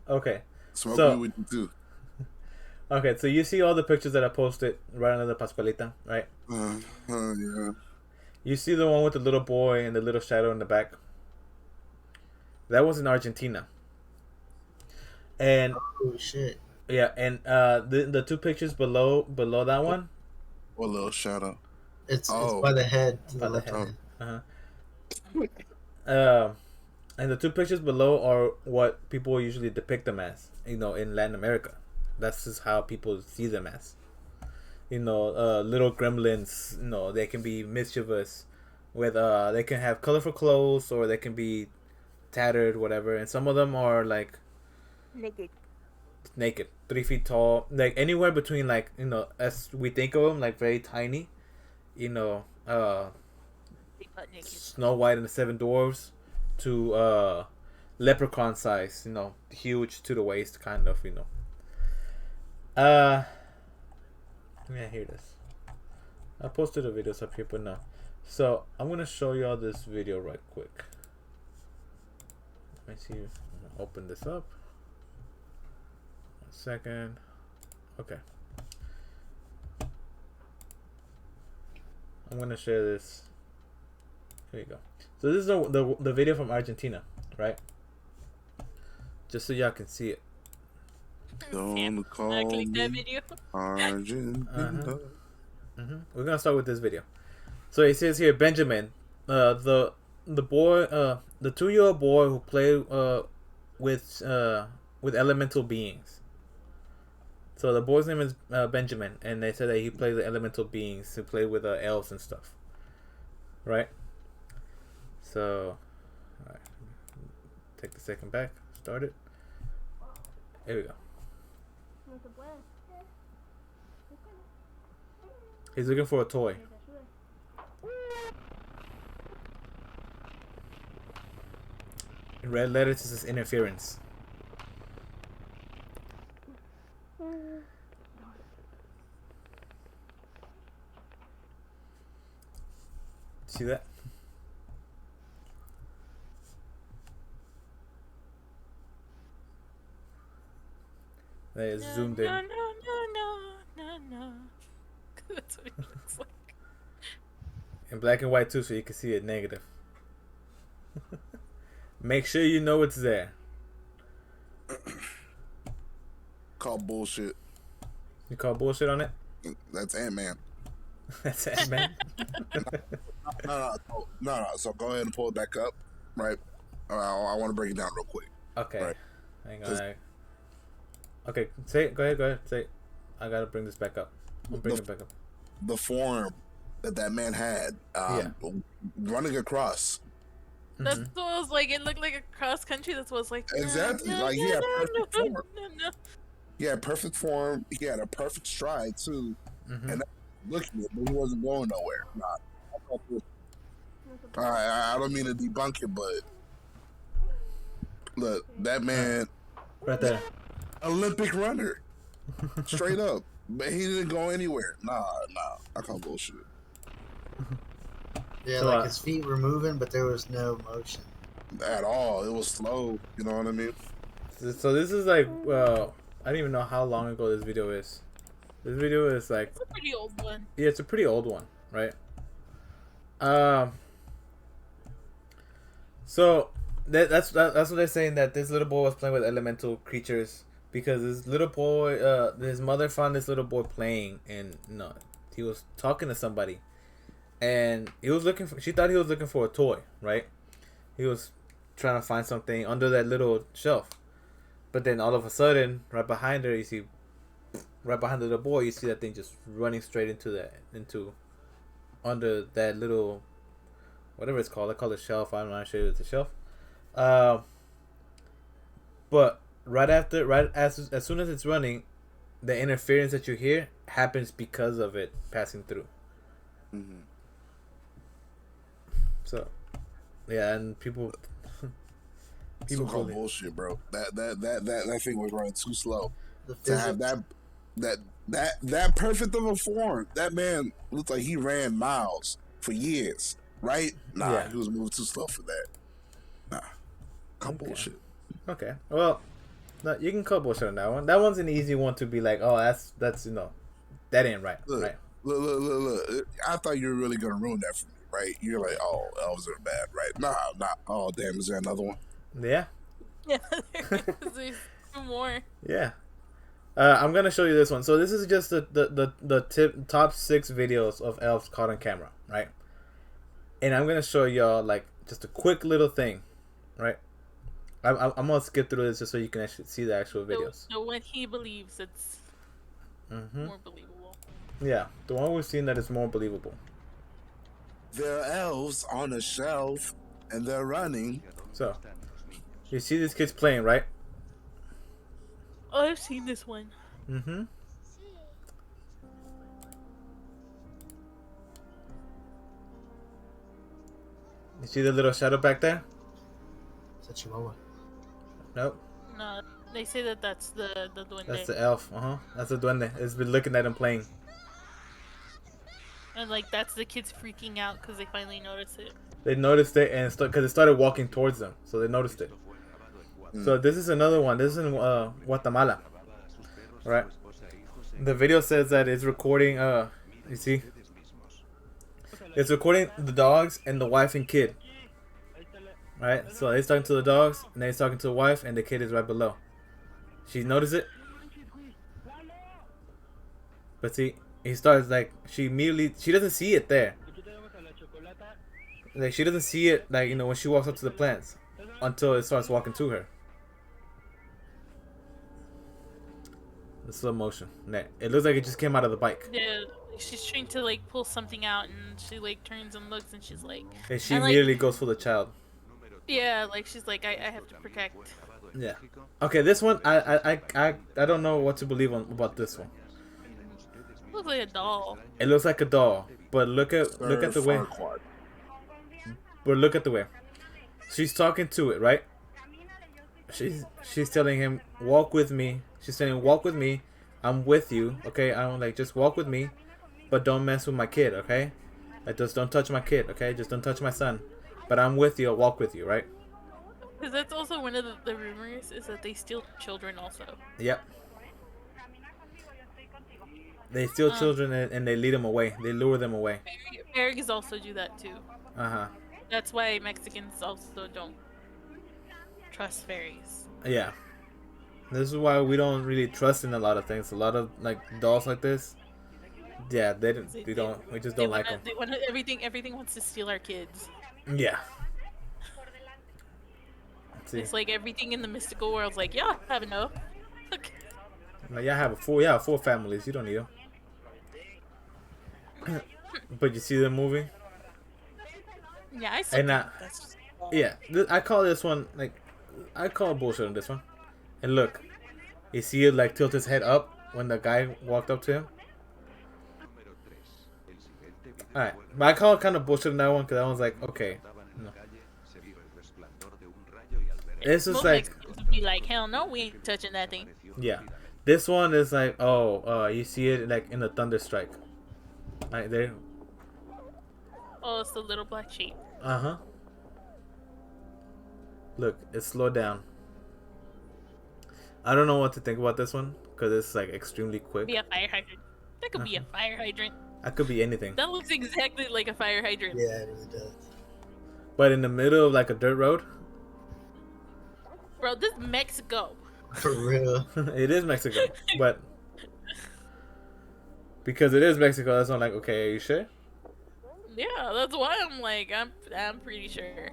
Okay. Smoke So- weed with you too. Okay, so you see all the pictures that I posted right under the Pascualita, right? Yeah. You see the one with the little boy and the little shadow in the back? That was in Argentina. And Oh shit! yeah, and the two pictures below that one, Or a little shadow. It's Oh. by the head to By the the left. head. Hand. And the two pictures below are what people usually depict them as, in Latin America. That's just how people see them as. Little gremlins, they can be mischievous with they can have colorful clothes or they can be tattered, whatever, and some of them are like naked, 3 feet tall, like anywhere between, like, as we think of them, like very tiny, Snow White and the Seven Dwarfs, to leprechaun size, huge to the waist, kind of, yeah, here it is. I posted the videos up here, but no. So I'm gonna show y'all this video right quick. Let me see. I'm gonna open this up. 1 second. Okay. I'm gonna share this. Here you go. So this is the video from Argentina, right? Just so y'all can see it. Don't call click that me video. Argentina. We're gonna start with this video. So it says here, Benjamin, the boy, the 2-year-old boy who played with elemental beings. So the boy's name is Benjamin, and they said that he played with elemental beings. He played with elves and stuff, right? So, all right, take the second back. Start it. Here we go. He's looking for a toy. In red letters, it says interference. See that? That is zoomed in. No. That's what it looks like. In black and white too, so you can see it negative. Make sure you know it's there. Call bullshit. You call bullshit on it? That's Ant-Man. That's it, man. No. So go ahead and pull it back up, right? I want to break it down real quick. Okay. Right. Hang on. Okay, say it. Go ahead. Say it. I gotta bring this back up. I'm bringing it back up. The form that man had, running across. That's what I was like. It looked like a cross country. That's what I was like. Exactly. No, Like, he had perfect form. no. He had perfect form. He had a perfect stride too, and looking at, but he wasn't going nowhere. I don't mean to debunk it, but look, that man, Right there. Olympic runner, straight up, but he didn't go anywhere. Nah, I call bullshit. Yeah, So, like his feet were moving, but there was no motion. At all. It was slow. You know what I mean? So this is like, I don't even know how long ago this video is. This video is like, It's a pretty old one. yeah, it's a pretty old one, right? So that's what they're saying, that this little boy was playing with elemental creatures because this little boy, his mother found this little boy playing, and he was talking to somebody, and she thought he was looking for a toy, right? He was trying to find something under that little shelf, but then all of a sudden, right behind her, right behind the little boy, you see that thing just running straight into under that little, whatever it's called. I call it shelf. I'm not sure it's a shelf. But as soon as it's running, the interference that you hear happens because of it passing through. Mm-hmm. So, yeah, and people Still call bullshit, bro. That thing was running too slow The to have physics. that that perfect of a form. That man looked like he ran miles for years, right? Nah, Yeah. he was moving too slow for that. Nah, call Okay. bullshit. Okay. Well, no, you can call bullshit on that one. That one's an easy one to be like, oh, that's that ain't right, Look, right? look. I thought you were really gonna ruin that for me, right? You're like, oh, elves are bad, right? Nah, not. Oh, damn, is there another one? Yeah. Yeah, there's more. Yeah. I'm gonna show you this one. So this is just the top 6 videos of elves caught on camera, right? And I'm gonna show y'all like just a quick little thing, right? I'm gonna skip through this just so you can actually see the actual videos. So when he believes, it's Mm-hmm. more believable. Yeah, the one we've seen that is more believable. There are elves on a shelf, and they're running. So you see these kids playing, right? Oh, I've seen this one. Mm-hmm. You see the little shadow back there? Is that Chihuahua? Nope. No, they say that that's the duende. That's the elf. That's the duende. It's been looking at him playing. And like that's the kids freaking out because they finally noticed it. They noticed it and because it started walking towards them, so they noticed it. So this is another one. This is in Guatemala, right? The video says that it's recording. You see, it's recording the dogs and the wife and kid. Right. So he's talking to the dogs, and then he's talking to the wife, and the kid is right below. She noticed it, but see, he starts like she doesn't see it there. Like she doesn't see it like when she walks up to the plants until it starts walking to her. The slow motion. It looks like it just came out of the bike. Yeah, she's trying to like pull something out, and she like turns and looks, and she's like, And she and, like, immediately goes for the child. yeah, like she's like, I have to protect. Yeah. Okay, this one I don't know what to believe about this one. Looks like a doll. It looks like a doll, but look at the way. But look at the way. She's talking to it, right? She's telling him, walk with me. She's saying, walk with me. I'm with you, okay? I'm like, just walk with me, but don't mess with my kid, okay? Like, just don't touch my kid, okay? Just don't touch my son. But I'm with you. I'll walk with you, right? Because that's also one of the rumors is that they steal children also. Yep. They steal children and they lead them away. They lure them away. Fairies also do that too. Uh-huh. That's why Mexicans also don't trust fairies. Yeah. This is why we don't really trust in a lot of things. A lot of like dolls like this. Yeah, we just don't like them. They want everything wants to steal our kids. Yeah. See. It's like everything in the mystical world's like, yeah, have enough. Like, I have four families. You don't need them. But you see the movie? Yeah, I still And think that's just yeah, I call this one I call bullshit on this one. And look, you see it like tilt his head up when the guy walked up to him. All right, but I call it kind of bullshit on that one because that one's like, okay, no. This is most like, Mexicans would be like, hell no, we ain't touching that thing. yeah, this one is like, you see it like in the thunder strike, right there. Oh, it's the little black sheep. Uh-huh. Look, it's slowed down. I don't know what to think about this one because it's like extremely quick. Be a fire hydrant. That could be a fire hydrant. That could be anything. That looks exactly like a fire hydrant. Yeah, it really does. But in the middle of like a dirt road. Bro, this is Mexico. For real. It is Mexico, but because it is Mexico, that's not like, okay, are you sure? Yeah, that's why I'm like, I'm pretty sure.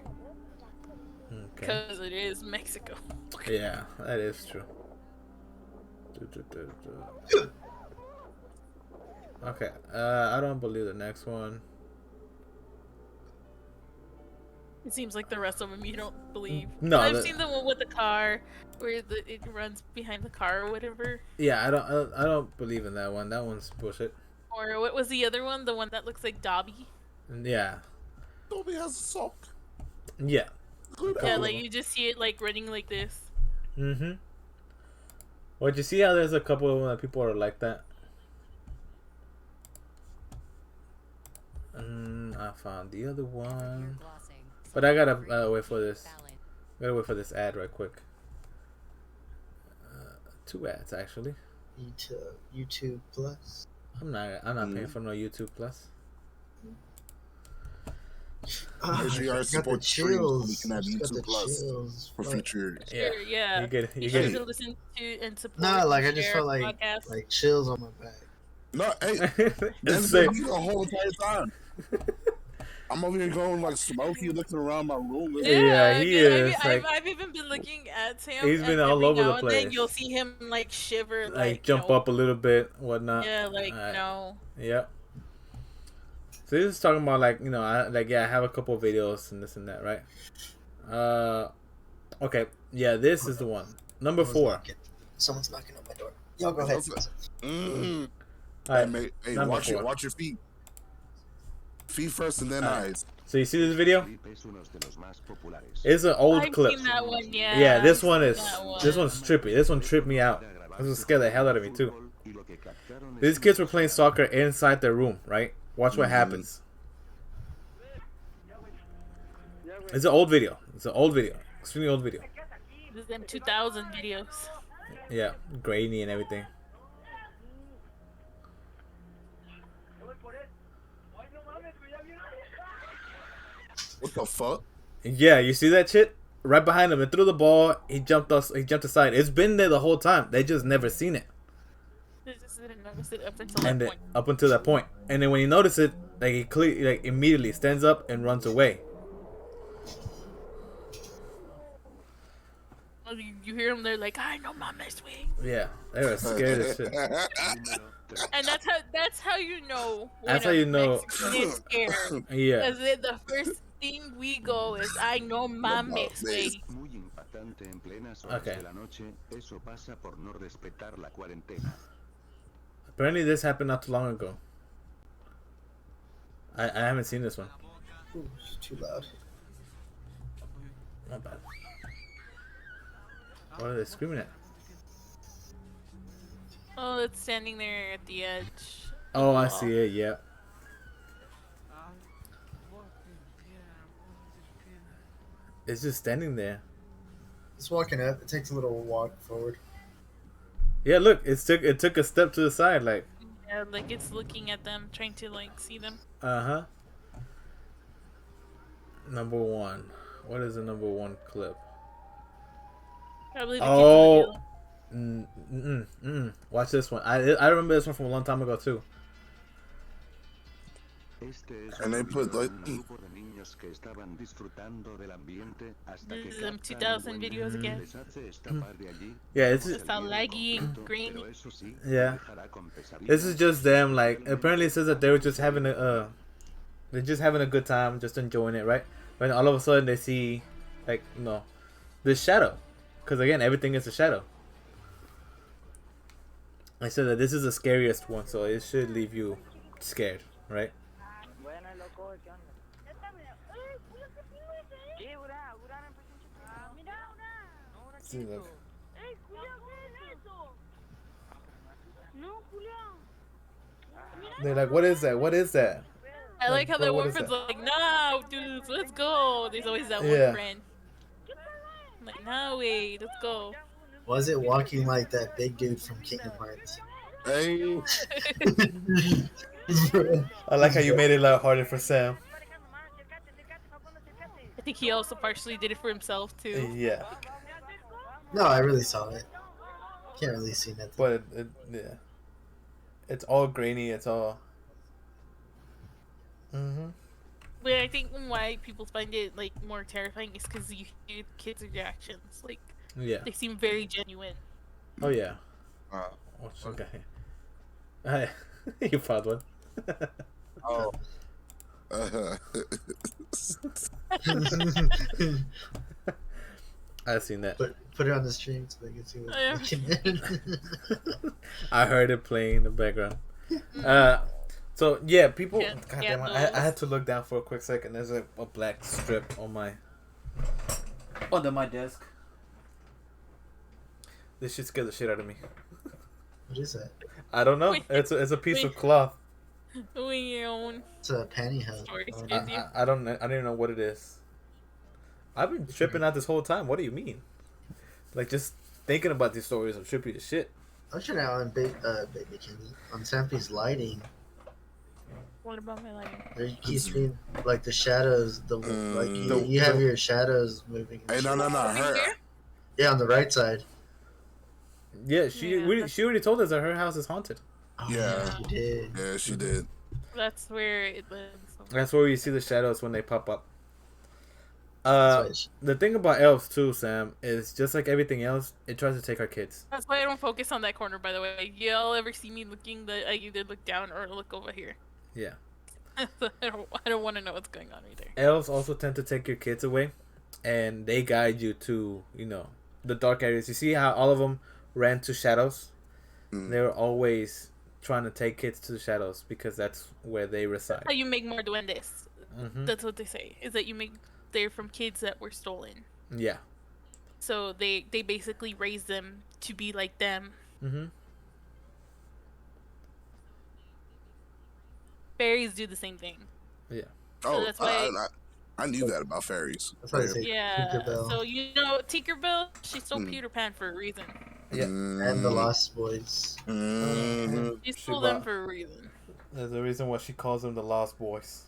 Okay. Because it is Mexico. Yeah, that is true. Okay, I don't believe the next one. It seems like the rest of them you don't believe. No, I've seen the one with the car where it runs behind the car or whatever. Yeah, I don't believe in that one. That one's bullshit. Or what was the other one? The one that looks like Dobby. Yeah. Dobby has a sock. Yeah. Yeah, like you just see it like running like this. Mm-hmm. Or did you see how there's a couple of them that people are like that? I found the other one. But I gotta wait for this. Gotta wait for this ad right quick. 2 ads actually. YouTube Plus. I'm not paying for no YouTube Plus. Make sure you are support streams so we can have YouTube Plus for future. Sure, yeah. You get You it. should listen to and support. Nah, like I and just share felt podcasts. like chills on my back. No, hey, It's that's sick. been me the whole entire time. I'm over here going like smoky, looking around my room. Yeah, he is, I've even been looking at him. He's been and all every over now the and then place. you'll see him like shiver, Like jump up a little bit, whatnot. Yeah, like Alright. no. Yep. So this is talking about like I have a couple of videos and this and that, right? Okay, yeah, this is the one. Number 4. Someone's knocking on my door. Y'all go ahead. Mm-hmm. Alright, Hey, number watch 4. watch your feet. Feet first and then eyes. So you see this video? It's an old I've clip. seen that one, yeah. Yeah, this I've one seen is that one. this one's trippy. This one tripped me out. This one scared the hell out of me too. These kids were playing soccer inside their room, right? Watch what happens. It's an old video. Extremely old video. This is them 2000 videos. Yeah, grainy and everything. What the fuck? Yeah, you see that shit? Right behind him and threw the ball. He jumped aside. It's been there the whole time. They just never seen it. They just didn't notice it up until And that then, point. up until that point. And then when you notice it, like he immediately stands up and runs away. You hear them, they're like, I know mama's way. Yeah, they were scared as shit. And that's how you know. That's when how you a know. Mexican is scared. Yeah. Because the first thing we go is, I know mama's way. Okay. Apparently this happened not too long ago. I haven't seen this one. Ooh, it's too loud. Not bad. What are they screaming at? Oh, it's standing there at the edge. Oh, I see it. Yeah. It's just standing there. It's walking up. It takes a little walk forward. Yeah, look, it took a step to the side, like. Yeah, like it's looking at them, trying to like see them. Number 1. What is the number 1 clip? Probably the Oh. kids Watch this one. I remember this one from a long time ago too. And they put like This is them 2000 videos again. Yeah, this is It's all laggy and grainy. yeah. This is just them. Like apparently it says that they were just having they're just having a good time, just enjoying it, right? But all of a sudden they see, like this shadow, because again everything is a shadow. I said that this is the scariest one, so it should leave you scared, right? See, look. They're like, what is that? What is that? I like how bro, that what one is friend's that? like, no, dudes, let's go. There's always that Yeah. one friend. I'm like, no, wait, let's go. Was it walking like that big dude from Kingdom Hearts? hey, I like how you made it a lot harder for Sam. I think he also partially did it for himself, too. Yeah, No, I really saw it. Can't really see nothing. but yeah, it's all grainy. It's all. But I think why people find it like more terrifying is because you hear kids' reactions. Like, Yeah. they seem very genuine. Oh yeah. uh, Okay. You found one. oh, I've seen that. Put it on the stream so they can see what Yeah. I heard it playing in the background. So yeah, people. Yeah, Goddamn, yeah, I had to look down for a quick second. There's a black strip on my under my desk. This shit scared the shit out of me. What is that? I don't know. It's a piece of cloth. It's a pantyhose. I don't even know what it is. I've been tripping out this whole time. What do you mean? Like, just thinking about these stories, I'm trippy as shit. I'm sure now on Baby Kenny, on Sampy's lighting. What about my lighting? There you keep seeing like the shadows. You have your shadows moving. Hey, no, her. Yeah, on the right side. Yeah, she already told us that her house is haunted. Oh, Yeah, she did. Yeah, she did. That's where it lives. That's where you see the shadows when they pop up. The thing about elves too, Sam, is just like everything else, it tries to take our kids. That's why I don't focus on that corner. By the way, y'all ever see me looking? I either look down or look over here. Yeah. I don't want to know what's going on either. Elves also tend to take your kids away, and they guide you to the dark areas. You see how all of them ran to shadows? They were always trying to take kids to the shadows because that's where they reside. That's how you make more duendes. That's what they say. Is that they're from kids that were stolen. Yeah. So they basically raise them to be like them. Fairies do the same thing. Yeah. So that's why I knew that about fairies. That's why I say Tinkerbell. So Tinkerbell, she stole Peter Pan for a reason. Yeah. And the Lost Boys. She stole them for a reason. There's a reason why she calls them the Lost Boys.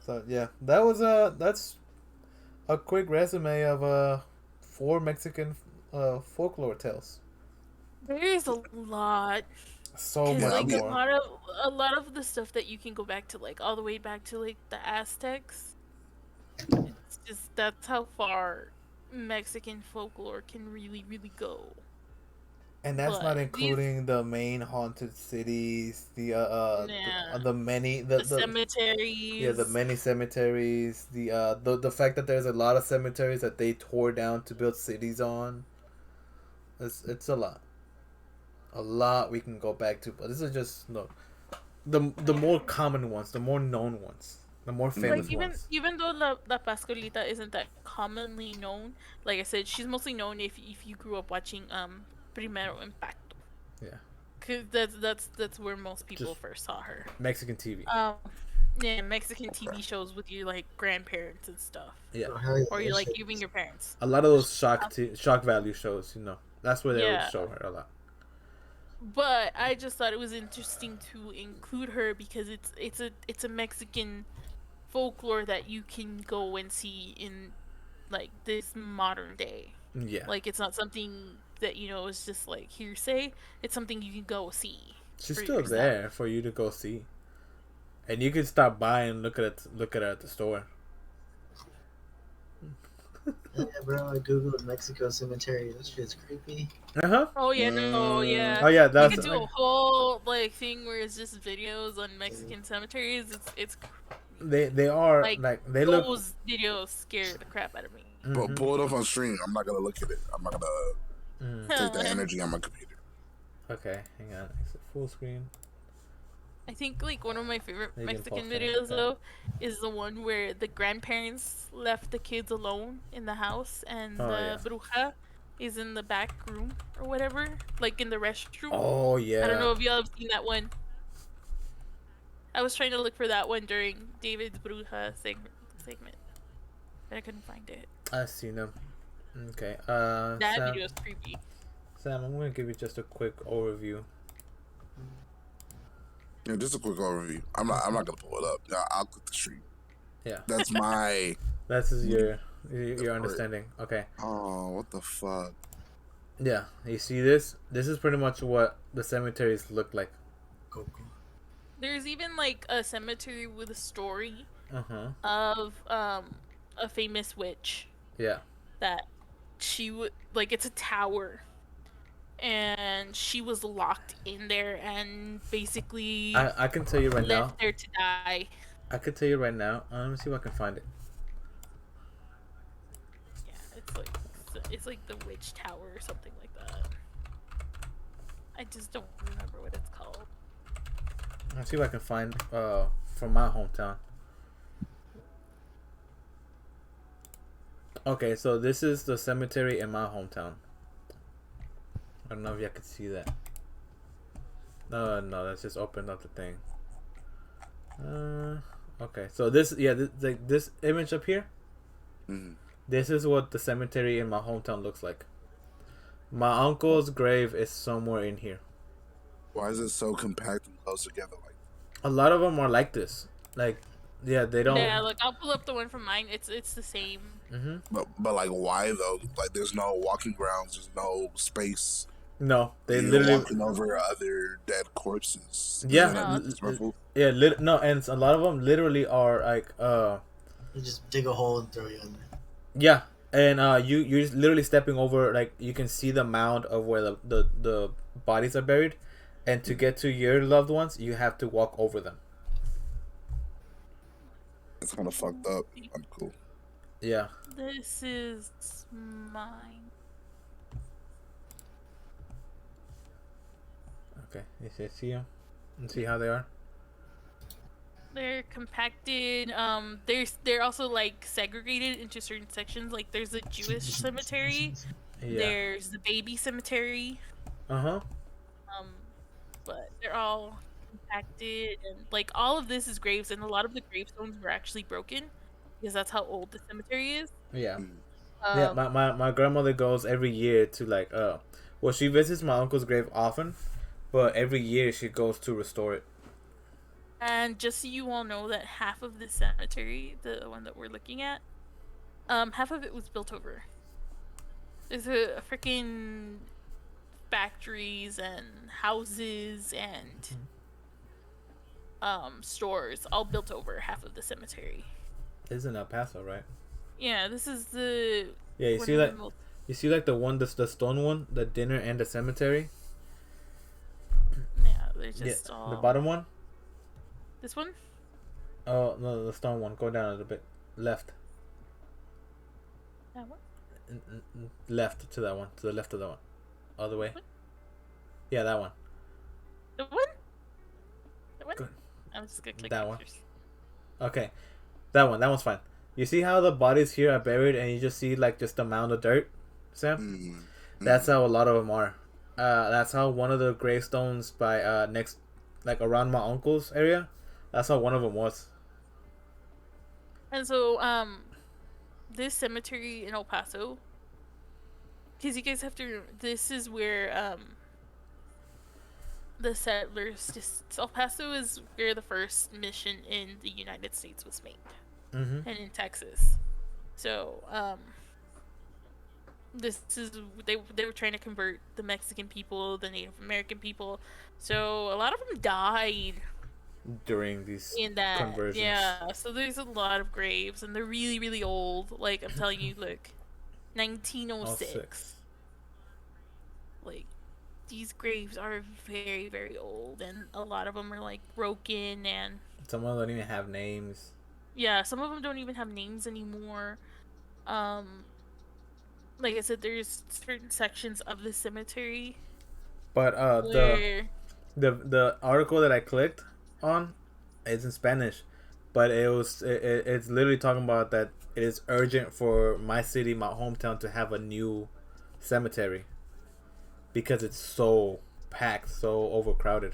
So yeah, that's a quick resume of 4 Mexican folklore tales. There's a lot. So much more. A lot of the stuff that you can go back to, like all the way back to like the Aztecs. It's just that's how far Mexican folklore can really, really go. And that's not including the main haunted cities, the cemeteries. Yeah, the many cemeteries. The fact that there's a lot of cemeteries that they tore down to build cities on. It's a lot. A lot we can go back to, but this is just the more common ones, the more known ones, the more famous ones. Even though La Pascualita isn't that commonly known, like I said, she's mostly known if you grew up watching Primero Impacto. Yeah. Cause that's where most people just first saw her. Mexican TV. Yeah, Mexican TV shows with your like grandparents and stuff. Yeah. Or you're like even your parents. A lot of those shock value shows, that's where they would show her a lot. But I just thought it was interesting to include her because it's a Mexican folklore that you can go and see in like this modern day. Yeah. Like it's not something that is just like hearsay. It's something you can go see. She's still there for you to go see, and you can stop by and look at her at the store. Yeah, bro, I googled Mexico cemetery. This shit's creepy. Oh yeah, no, yeah. Oh yeah, that's. You can do a whole thing where it's just videos on Mexican cemeteries. It's. They are like they look. Those videos scare the crap out of me. But pull it up on stream. I'm not gonna look at it. I'm not gonna take the energy on my computer. Okay, hang on. Is it full screen? I think like one of my favorite Mexican videos though is the one where the grandparents left the kids alone in the house and the bruja is in the back room or whatever, like in the restroom. Oh yeah. I don't know if y'all have seen that one. I was trying to look for that one during David's bruja segment, but I couldn't find it. I've seen them. Okay. That Sam, video is creepy. Sam, I'm gonna give you just a quick overview. Yeah, just a quick overview. I'm not gonna pull it up. I'll click the stream. Yeah. That's my. That's your understanding. Okay. Oh, what the fuck? Yeah, you see this? This is pretty much what the cemeteries look like. There's even like a cemetery with a story of a famous witch. Yeah. That she would it's a tower. And she was locked in there and basically I can tell you right now. Left there to die. I can tell you right now. Let me see if I can find it. Yeah, it's like the witch tower or something like that. I just don't remember what it's called. Let's see if I can find from my hometown. Okay, so this is the cemetery in my hometown. I don't know if y'all could see that. No, that's just opened up the thing. Okay, so this image up here. Mm. This is what the cemetery in my hometown looks like. My uncle's grave is somewhere in here. Why is it so compact and close together? Like, A lot of them are like this. Like, yeah, they don't. Yeah, like I'll pull up the one from mine. It's the same. Mm-hmm. but like, why though? Like, there's no walking grounds. There's no space. No, they You're literally walking over other dead corpses. Yeah, No, no, and a lot of them literally are like You just dig a hole and throw you in there. yeah, and you're just literally stepping over, like you can see the mound of where the bodies are buried, and to get to your loved ones, you have to walk over them. It's kind of fucked up. I'm cool. Yeah. This is mine. Okay, you see them and see how they are. They're compacted. They're also like segregated into certain sections. Like there's a Jewish cemetery. Yeah. There's the baby cemetery. Uh-huh. But they're all compacted, and like all of this is graves, and a lot of the gravestones were actually broken because that's how old the cemetery is. Yeah. Yeah, my grandmother goes every year to like well, she visits my uncle's grave often, but every year she goes to restore it. And just so you all know that half of the cemetery, the one that we're looking at, half of it was built over. There's a freaking factories and houses and stores all built over half of the cemetery. This is in El Paso, right? Yeah, this is the Yeah, you see that? You see like the one, the stone one, the dinner and the cemetery. Yeah, they're just all the bottom one. This one? Oh no, the stone one. Go down a little bit, left. That one? Left to that one, to the left of that one, all the way. What? Yeah, that one. The one? The one? Good. I'm just gonna click That one. pictures. Okay, that one. That one's fine. You see how the bodies here are buried, and you just see like just a mound of dirt, Sam? Mm-hmm. That's how a lot of them are. That's how one of the gravestones by next, like around my uncle's area. That's how one of them was. And so, this cemetery in El Paso, because you guys have to, this is where, the settlers, just, El Paso is where the first mission in the United States was made. Mm-hmm. And in Texas. So, this is, they were trying to convert the Mexican people, the Native American people. So, a lot of them died During these in that conversions. Yeah, so there's a lot of graves, and they're really, really old. Like I'm telling you, look, 1906. Like these graves are very, very old, and a lot of them are like broken, and some of them don't even have names. Yeah, some of them don't even have names anymore. Like I said, there's certain sections of the cemetery. But where... the article that I clicked on, it's in Spanish, but it's literally talking about that it is urgent for my city, my hometown, to have a new cemetery because it's so packed, so overcrowded.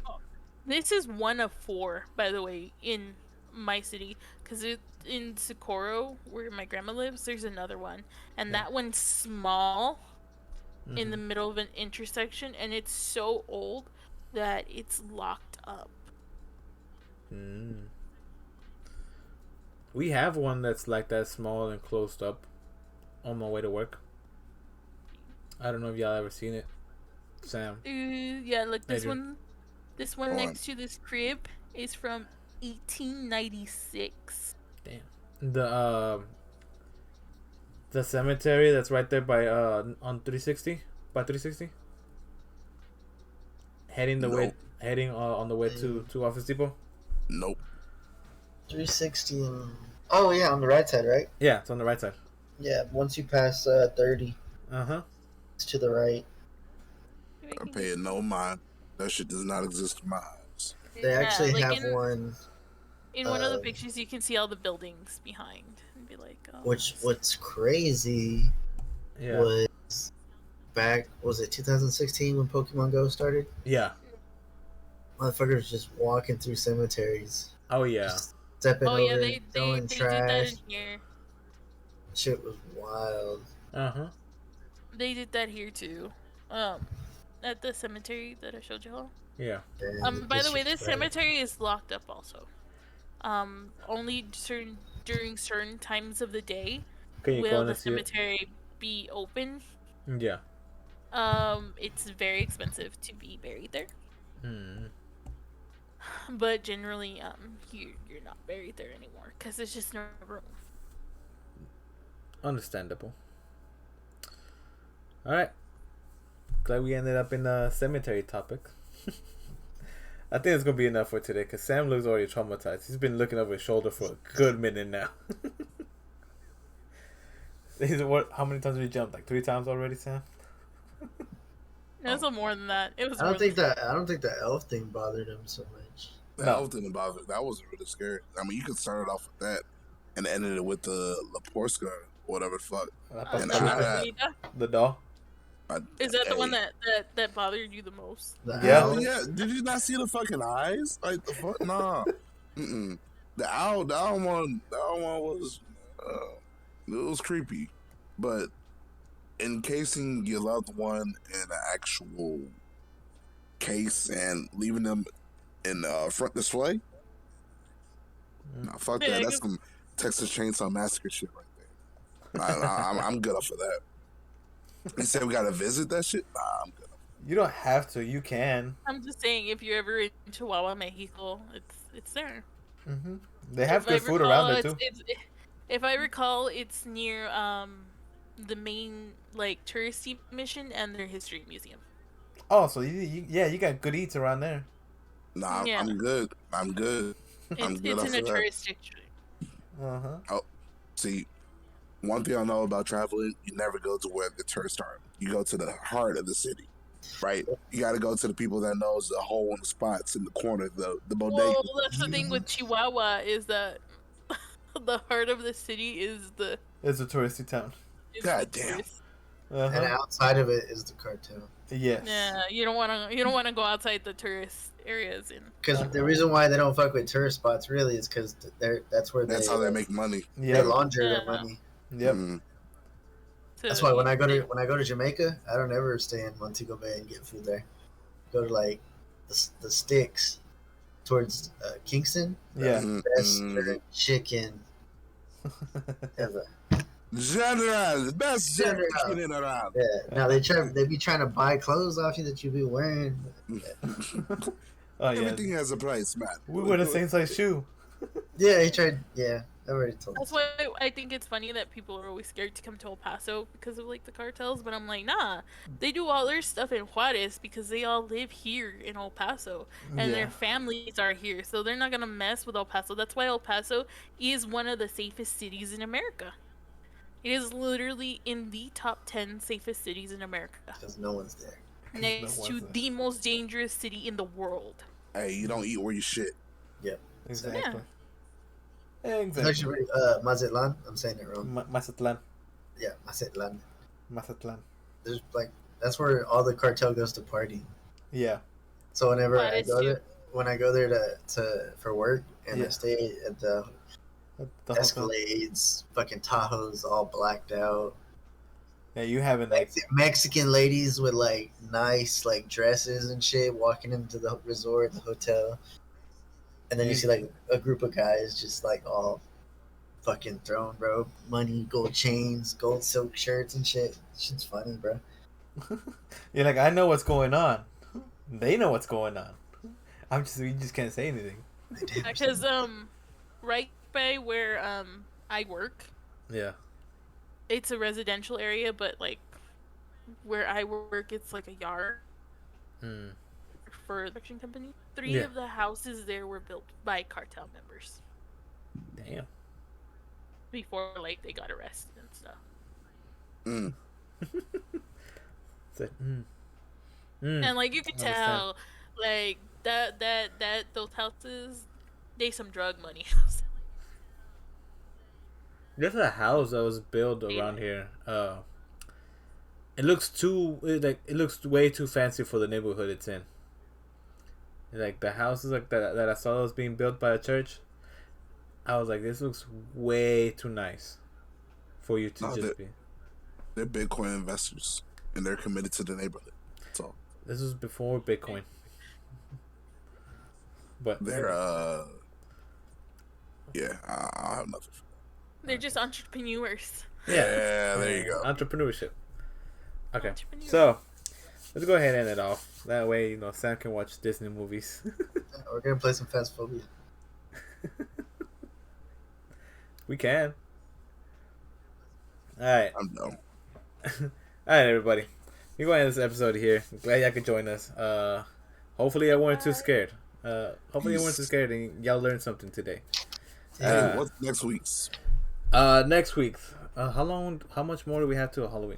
This is one of 4, by the way, in my city, because in Socorro, where my grandma lives, there's another one, and that one's small, in the middle of an intersection, and it's so old that it's locked up. We have one that's like that, small and closed up, on my way to work. I don't know if y'all ever seen it, Sam. Yeah, look, this Adrian. this one next to this crib is from 1896. Damn. The cemetery that's right there by on 360, by 360, heading on the way to Office Depot. Nope. 360 and... Oh, yeah, on the right side, right? Yeah, it's on the right side. Yeah, once you pass 30, it's to the right. I'm paying no mind. That shit does not exist in my eyes. They actually like have one... In one of the pictures, you can see all the buildings behind be like, oh. What's crazy Yeah. was was it 2016 when Pokemon Go started? Yeah. Motherfuckers just walking through cemeteries. Oh yeah. Just stepping Oh over, yeah, throwing they did that trash. in here. Shit was wild. Uh-huh. They did that here too. At the cemetery that I showed you all. Yeah. And By the way, shit's this crazy. cemetery is locked up also. Only during certain times of the day Can you go will in the and see it? cemetery be open. Yeah. It's very expensive to be buried there, Hmm. but generally, you're not buried there anymore because there's just no room. Understandable. Alright. Glad we ended up in the cemetery topic. I think it's gonna be enough for today because Sam looks already traumatized. He's been looking over his shoulder for a good minute now. How many times did he jump? Like 3 times already, Sam? It was more than that. It was. I don't think the elf thing bothered him so much. The No. elf didn't bother. That wasn't really scary. I mean, you could start it off with that and ended it with the Laporska, whatever the fuck. And I had Pascualita? The doll? Is that the one that bothered you the most? The Yeah. owl, Yeah. Did you not see the fucking eyes? Like the fuck? Nah. The owl one was it was creepy, but encasing your loved one in an actual case and leaving them in front display. Nah, fuck Yeah, that. I That's guess- some Texas Chainsaw Massacre shit right there. I'm good up for that. You said we gotta visit that shit? Nah, I'm good. You don't have to. You can. I'm just saying, if you're ever in Chihuahua, Mexico, it's there. Mm-hmm. They have If I good food recall, around there too. if I recall, it's near the main like touristy mission and their history museum. Oh, so you got good eats around there. Nah, Yeah. I'm good. I'm good It's up in for a that. tourist district. Uh-huh. Oh, see, one thing I know about traveling, you never go to where the tourists are. You go to the heart of the city, right? You got to go to the people that knows the hole in the spots in the corner, the bodega. Well, that's the thing with Chihuahua is that the heart of the city is the It's a touristy town. God damn. tourist. and Uh-huh. outside of it is the cartel. Yes. Yeah, you don't want to go outside the tourist areas in. Because the reason why they don't fuck with tourist spots really is because that's where That's how they make money. they Yep. launder their Yeah. money. Yep. That's why when I go to Jamaica, I don't ever stay in Montego Bay and get food there. Go to like the sticks towards Kingston. Yeah. Best chicken ever. General, best General. chicken around. Yeah. Now they be trying to buy clothes off you that you be wearing. Oh yeah. Everything has a price, man. We wear the same size shoe. Yeah, he tried. Yeah, I already told. That's why I think it's funny that people are always scared to come to El Paso because of like the cartels, but I'm like, nah, they do all their stuff in Juarez because they all live here in El Paso and Yeah. their families are here, so they're not gonna mess with El Paso. That's why El Paso is one of the safest cities in America. It is literally in the top 10 safest cities in America, Because no one's there. next one's to there. the most dangerous city in the world. Hey, you don't eat where you shit. Exactly. It's Exactly. actually Mazatlan. I'm saying it wrong. Mazatlan. Yeah, Mazatlan. Mazatlan. There's like that's where all the cartel goes to party. Yeah. So whenever I Juarez go too. there, when I go there to for work and Yeah. I stay at the The hotel. Escalades, fucking Tahoes, all blacked out. Yeah, you haven't like. Mexican ladies with like nice like dresses and shit walking into the resort, the hotel, and then you see like a group of guys just like all fucking throwing bro money, gold chains, gold silk shirts and shit. Shit's funny, bro. You're like, I know what's going on. They know what's going on. We just can't say anything. Because right by where I work, Yeah. it's a residential area, but like where I work, it's like a yard Hmm. for a construction company. 3 Yeah. of the houses there were built by cartel members Damn. before like they got arrested and stuff. Mm. It's like, And like you can Understand. tell, like that those houses, they some drug money. There's a house that was built around here. It looks it looks way too fancy for the neighborhood it's in. Like the houses like that I saw was being built by a church. I was like, this looks way too nice for you to just be. They're Bitcoin investors and they're committed to the neighborhood. That's all. This was before Bitcoin. But they're yeah, I have nothing. They're just entrepreneurs. Yeah, there you go. Entrepreneurship. Okay, so let's go ahead and end it off. That way, Sam can watch Disney movies. We're gonna play some Phasmophobia. We can. All right. I'm done. All right, everybody. We're going to end this episode here. I'm glad y'all could join us. Hopefully, I weren't too scared. Hopefully, you weren't too scared and y'all learned something today. What's next week's? Next week. How much more do we have to Halloween?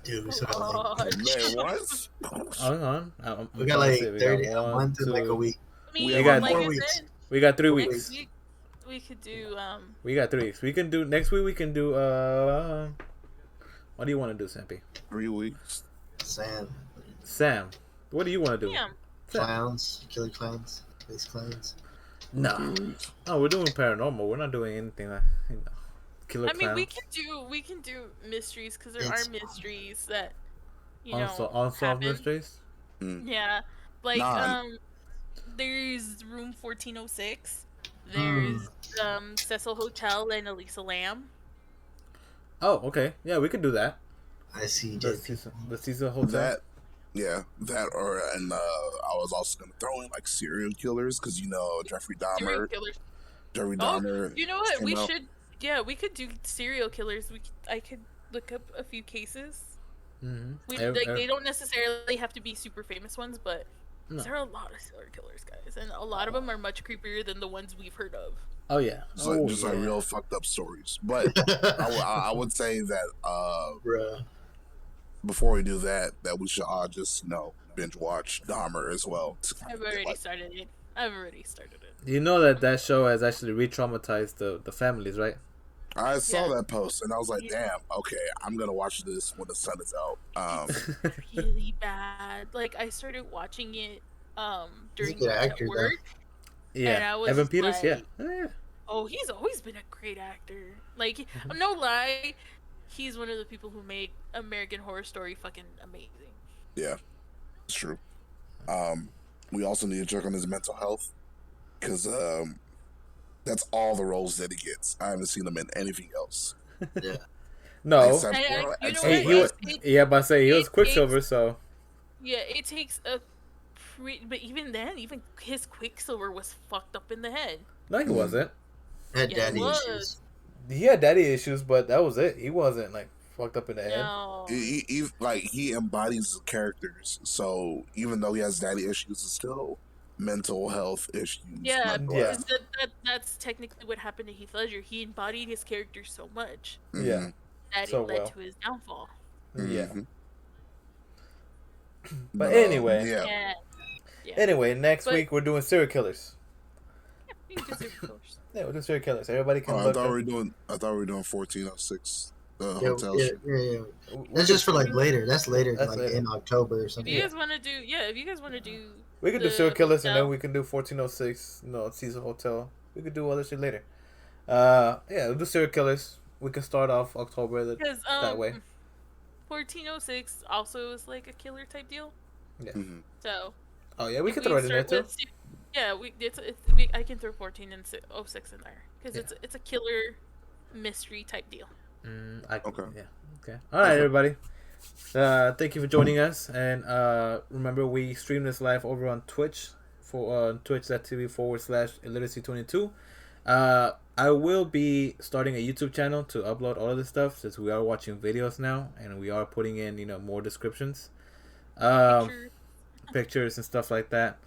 Dude, we still got like... Man, what? Hang on. We got like 30 a month and like a week. I mean, We got like 4 I weeks. said, We got 3 next weeks. week we could do We got 3 weeks. We can do next week. We can do what do you want to do, Sampy? 3 weeks. Sam. What do you want to do? yeah. Clowns. Killer clowns. Space clowns. No. Oh, we're doing paranormal. We're not doing anything like killer I mean, clowns. we can do mysteries because there are mysteries that Unsolved happen. mysteries. Yeah, like there's room 1406. There's Cecil Hotel and Elisa Lamb. Oh, okay. Yeah, we could do that. I see. The Cecil Hotel. That and I was also gonna throw in like serial killers because Jeffrey Serial Dahmer. killers. Jeffrey Dahmer. You know what? We out. should. Yeah, we could do serial killers. I could look up a few cases. Mm-hmm. They don't necessarily have to be super famous ones, but there are a lot of serial killers, guys, and a lot of them are much creepier than the ones we've heard of. Oh yeah, Just like real fucked up stories. But I would say that before we do that we should all just binge watch Dahmer as well. I've already started it. You know that show has actually re-traumatized the families, right? I saw that post and I was like, damn, okay, I'm gonna watch this when the sun is out. Really bad. Like I started watching it during actor, work. Yeah, and I was Evan Peters. like, Yeah. Oh, he's always been a great actor. Like, no lie, he's one of the people who made American Horror Story fucking amazing. Yeah, it's true. We also need to check on his mental health because that's all the roles that he gets. I haven't seen him in anything else. Yeah. No. But say he was Quicksilver, so. Yeah, it takes but even then, even his Quicksilver was fucked up in the head. No, he wasn't. Had daddy issues. He had daddy issues, but that was it. He wasn't like fucked up in the head. No. He embodies the characters. So even though he has daddy issues, it's still mental health issues. Yeah, because that's technically what happened to Heath Ledger. He embodied his character so much. Yeah. That it led to his downfall. Yeah. But anyway. Yeah. Anyway, next week we're doing serial killers. Yeah, we can do serial killers. Yeah, we'll do serial killers. Everybody can I look thought we were doing 1406. The hotel shit. Yeah. That's just for like later. That's later, like later. In October or something. If you guys want to do, we could do serial killers and then we can do 1406. Cecil Hotel. We could do other shit later. We'll do serial killers. We can start off October that way. 1406 also is like a killer type deal. Yeah. Mm-hmm. So. Oh yeah, we can throw it in there too. I can throw 14 and 06 in there because it's a killer mystery type deal. Okay. Yeah. Okay. All right, everybody. Thank you for joining us, and remember we stream this live over on Twitch for twitch.tv/illiteracy22. I will be starting a YouTube channel to upload all of this stuff since we are watching videos now and we are putting in more descriptions, pictures and stuff like that.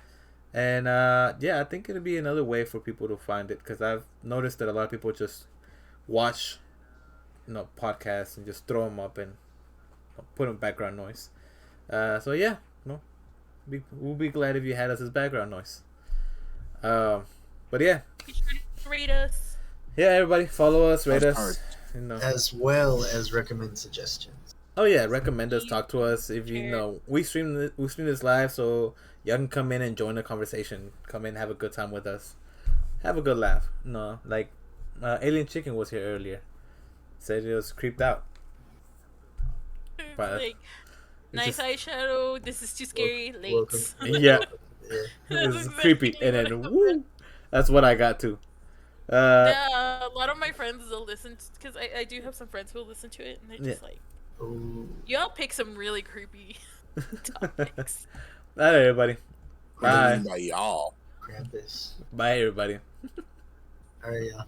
And I think it'll be another way for people to find it because I've noticed that a lot of people just watch podcasts and just throw them up and put them background noise. We'll be glad if you had us as background noise. But yeah, Be sure to rate us. Yeah, everybody, follow us, rate Of us. course. You know. As well as recommend suggestions. Oh yeah, recommend us, talk to us. If you know, we stream this live, so y'all can come in and join the conversation. Come in, have a good time with us. Have a good laugh. No, like Alien Chicken was here earlier. Said it was creeped out. But Like, nice just, eyeshadow. This is too scary. Welcome. Late. yeah, Yeah. it was That's creepy, exactly and what I then meant. woo, that's what I got to. Yeah, a lot of my friends will listen because I do have some friends who will listen to it, and they're just like, Ooh. y'all pick some really creepy topics. All right, everybody. What do you Bye. mean by y'all? Krampus. Bye, everybody. Alright, y'all.